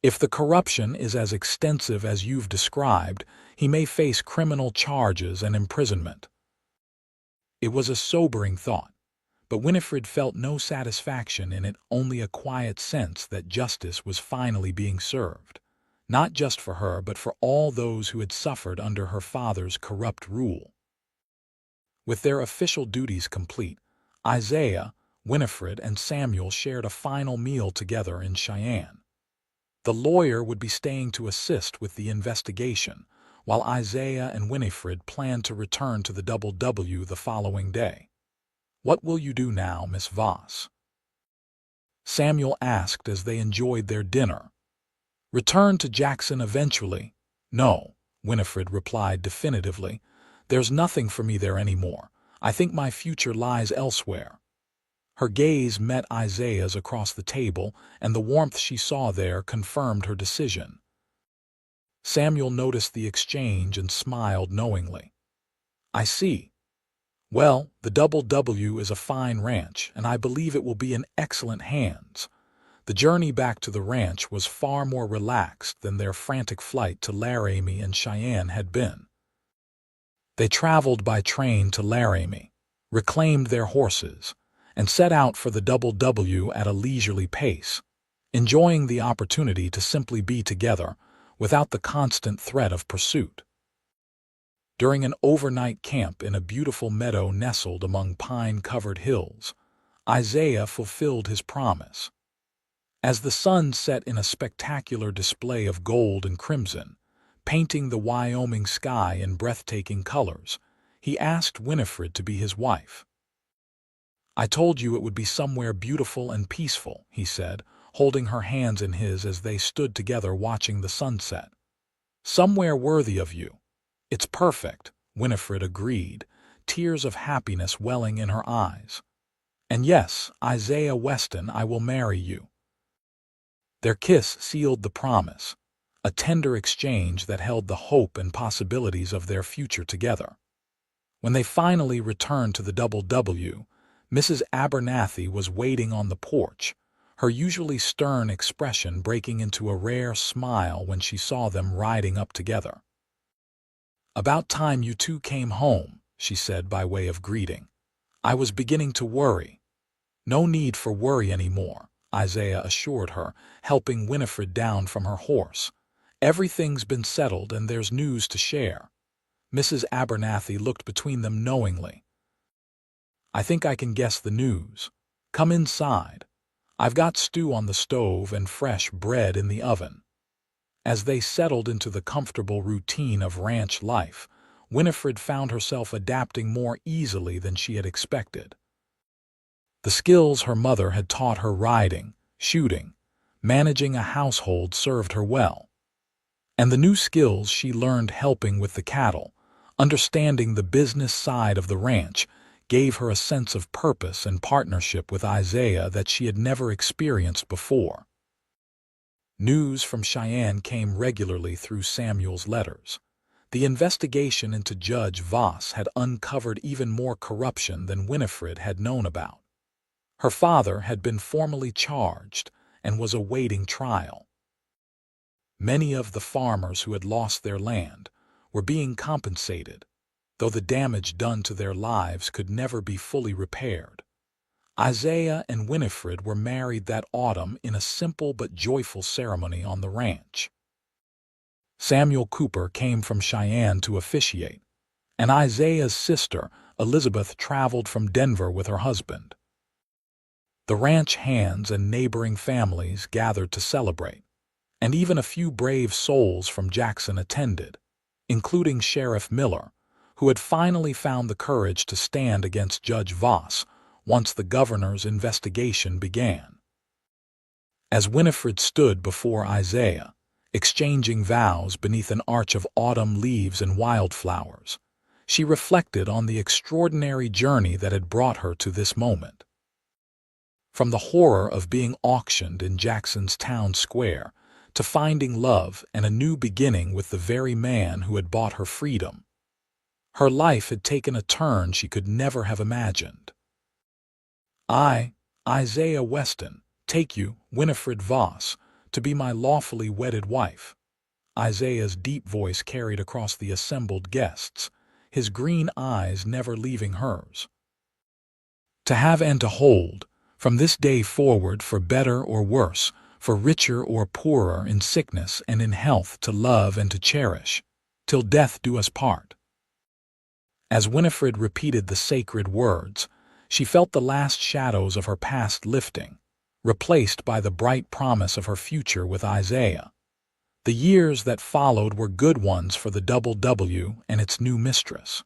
If the corruption is as extensive as you've described, he may face criminal charges and imprisonment." It was a sobering thought, but Winifred felt no satisfaction in it, only a quiet sense that justice was finally being served, not just for her but for all those who had suffered under her father's corrupt rule. With their official duties complete, Isaiah, Winifred, and Samuel shared a final meal together in Cheyenne. The lawyer would be staying to assist with the investigation, while Isaiah and Winifred planned to return to the W the following day. "What will you do now, Miss Voss?" Samuel asked as they enjoyed their dinner. "Return to Jackson eventually." "No," Winifred replied definitively. "There's nothing for me there anymore. I think my future lies elsewhere." Her gaze met Isaiah's across the table, and the warmth she saw there confirmed her decision. Samuel noticed the exchange and smiled knowingly. "I see. Well, the W is a fine ranch, and I believe it will be in excellent hands." The journey back to the ranch was far more relaxed than their frantic flight to Laramie and Cheyenne had been. They traveled by train to Laramie, reclaimed their horses, and set out for the W at a leisurely pace, enjoying the opportunity to simply be together without the constant threat of pursuit. During an overnight camp in a beautiful meadow nestled among pine-covered hills, Isaiah fulfilled his promise. As the sun set in a spectacular display of gold and crimson, painting the Wyoming sky in breathtaking colors, he asked Winifred to be his wife. "I told you it would be somewhere beautiful and peaceful," he said, holding her hands in his as they stood together watching the sunset. "Somewhere worthy of you." "It's perfect," Winifred agreed, tears of happiness welling in her eyes. "And yes, Isaiah Weston, I will marry you." Their kiss sealed the promise, a tender exchange that held the hope and possibilities of their future together. When they finally returned to the W, Mrs. Abernathy was waiting on the porch, her usually stern expression breaking into a rare smile when she saw them riding up together. "About time you two came home," she said by way of greeting. "I was beginning to worry." "No need for worry anymore," Isaiah assured her, helping Winifred down from her horse. "Everything's been settled and there's news to share." Mrs. Abernathy looked between them knowingly. "I think I can guess the news. Come inside. I've got stew on the stove and fresh bread in the oven." As they settled into the comfortable routine of ranch life, Winifred found herself adapting more easily than she had expected. The skills her mother had taught her riding, shooting, managing a household served her well. And the new skills she learned helping with the cattle, understanding the business side of the ranch, gave her a sense of purpose and partnership with Isaiah that she had never experienced before. News from Cheyenne came regularly through Samuel's letters. The investigation into Judge Voss had uncovered even more corruption than Winifred had known about. Her father had been formally charged and was awaiting trial. Many of the farmers who had lost their land were being compensated, though the damage done to their lives could never be fully repaired. Isaiah and Winifred were married that autumn in a simple but joyful ceremony on the ranch. Samuel Cooper came from Cheyenne to officiate, and Isaiah's sister, Elizabeth, traveled from Denver with her husband. The ranch hands and neighboring families gathered to celebrate, and even a few brave souls from Jackson attended, including Sheriff Miller, who had finally found the courage to stand against Judge Voss once the governor's investigation began. As Winifred stood before Isaiah, exchanging vows beneath an arch of autumn leaves and wildflowers, she reflected on the extraordinary journey that had brought her to this moment. From the horror of being auctioned in Jackson's town square to finding love and a new beginning with the very man who had bought her freedom, her life had taken a turn she could never have imagined. "I, Isaiah Weston, take you, Winifred Voss, to be my lawfully wedded wife." Isaiah's deep voice carried across the assembled guests, his green eyes never leaving hers. "To have and to hold, from this day forward, for better or worse, for richer or poorer, in sickness and in health, to love and to cherish, till death do us part." As Winifred repeated the sacred words, she felt the last shadows of her past lifting, replaced by the bright promise of her future with Isaiah. The years that followed were good ones for the Double W and its new mistress.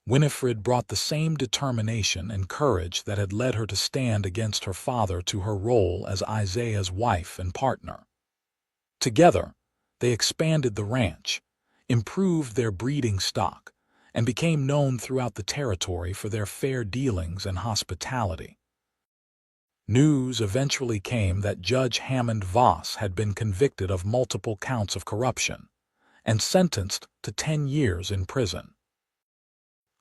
Winifred brought the same determination and courage that had led her to stand against her father to her role as Isaiah's wife and partner. Together, they expanded the ranch, improved their breeding stock, and became known throughout the territory for their fair dealings and hospitality. News eventually came that Judge Hammond Voss had been convicted of multiple counts of corruption and sentenced to 10 years in prison.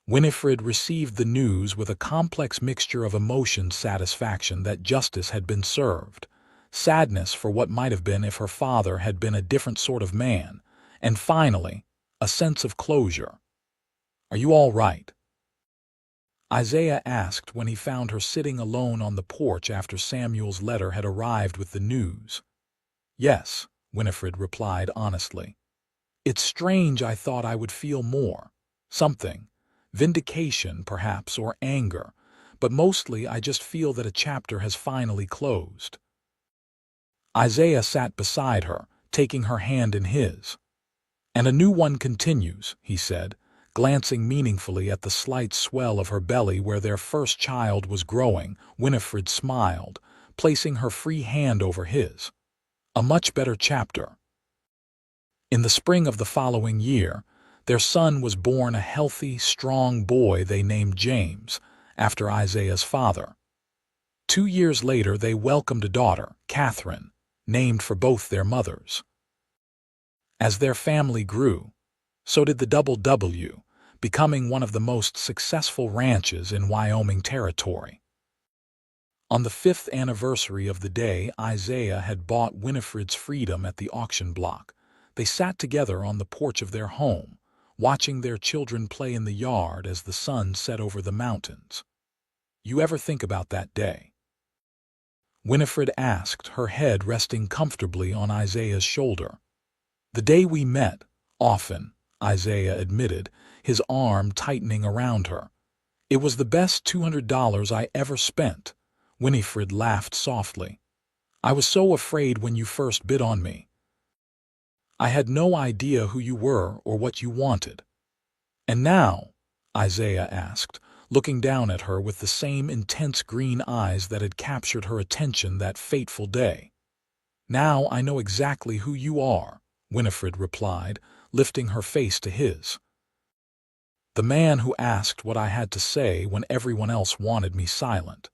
Winifred received the news with a complex mixture of emotion, satisfaction that justice had been served, sadness for what might have been if her father had been a different sort of man, and finally, a sense of closure. "Are you all right?" Isaiah asked when he found her sitting alone on the porch after Samuel's letter had arrived with the news. "Yes," Winifred replied honestly. "It's strange, I thought I would feel more. Something. Vindication, perhaps, or anger, but mostly I just feel that a chapter has finally closed." Isaiah sat beside her, taking her hand in his. "And a new one continues," he said, glancing meaningfully at the slight swell of her belly where their first child was growing. Winifred smiled, placing her free hand over his. "A much better chapter." In the spring of the following year, their son was born, a healthy, strong boy they named James, after Isaiah's father. 2 years later, they welcomed a daughter, Catherine, named for both their mothers. As their family grew, so did the Double W, becoming one of the most successful ranches in Wyoming territory. On the 5th anniversary of the day Isaiah had bought Winifred's freedom at the auction block, they sat together on the porch of their home, watching their children play in the yard as the sun set over the mountains. "You ever think about that day?" Winifred asked, her head resting comfortably on Isaiah's shoulder. "The day we met, often," Isaiah admitted, his arm tightening around her. "It was the best $200 I ever spent." Winifred laughed softly. "I was so afraid when you first bid on me. I had no idea who you were or what you wanted." "And now?" Isaiah asked, looking down at her with the same intense green eyes that had captured her attention that fateful day. "Now I know exactly who you are," Winifred replied, lifting her face to his. "The man who asked what I had to say when everyone else wanted me silent.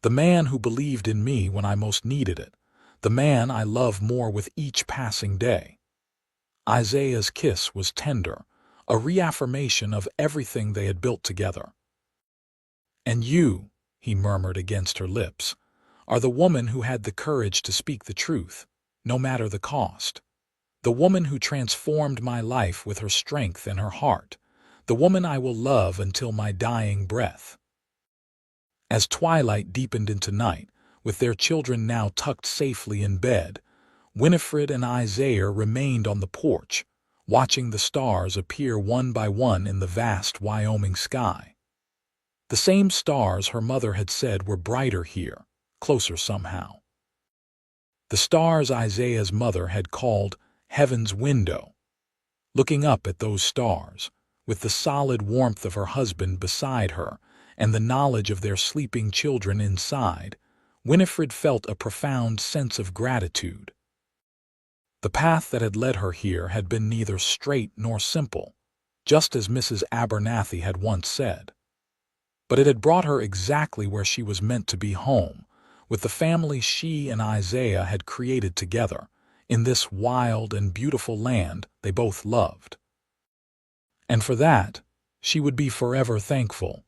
The man who believed in me when I most needed it. The man I love more with each passing day." Isaiah's kiss was tender, a reaffirmation of everything they had built together. "And you," he murmured against her lips, "are the woman who had the courage to speak the truth, no matter the cost. The woman who transformed my life with her strength and her heart. The woman I will love until my dying breath." As twilight deepened into night, with their children now tucked safely in bed, Winifred and Isaiah remained on the porch, watching the stars appear one by one in the vast Wyoming sky. The same stars her mother had said were brighter here, closer somehow. The stars Isaiah's mother had called heaven's window. Looking up at those stars, with the solid warmth of her husband beside her and the knowledge of their sleeping children inside, Winifred felt a profound sense of gratitude. The path that had led her here had been neither straight nor simple, just as Mrs. Abernathy had once said. But it had brought her exactly where she was meant to be, home, with the family she and Isaiah had created together, in this wild and beautiful land they both loved. And for that, she would be forever thankful.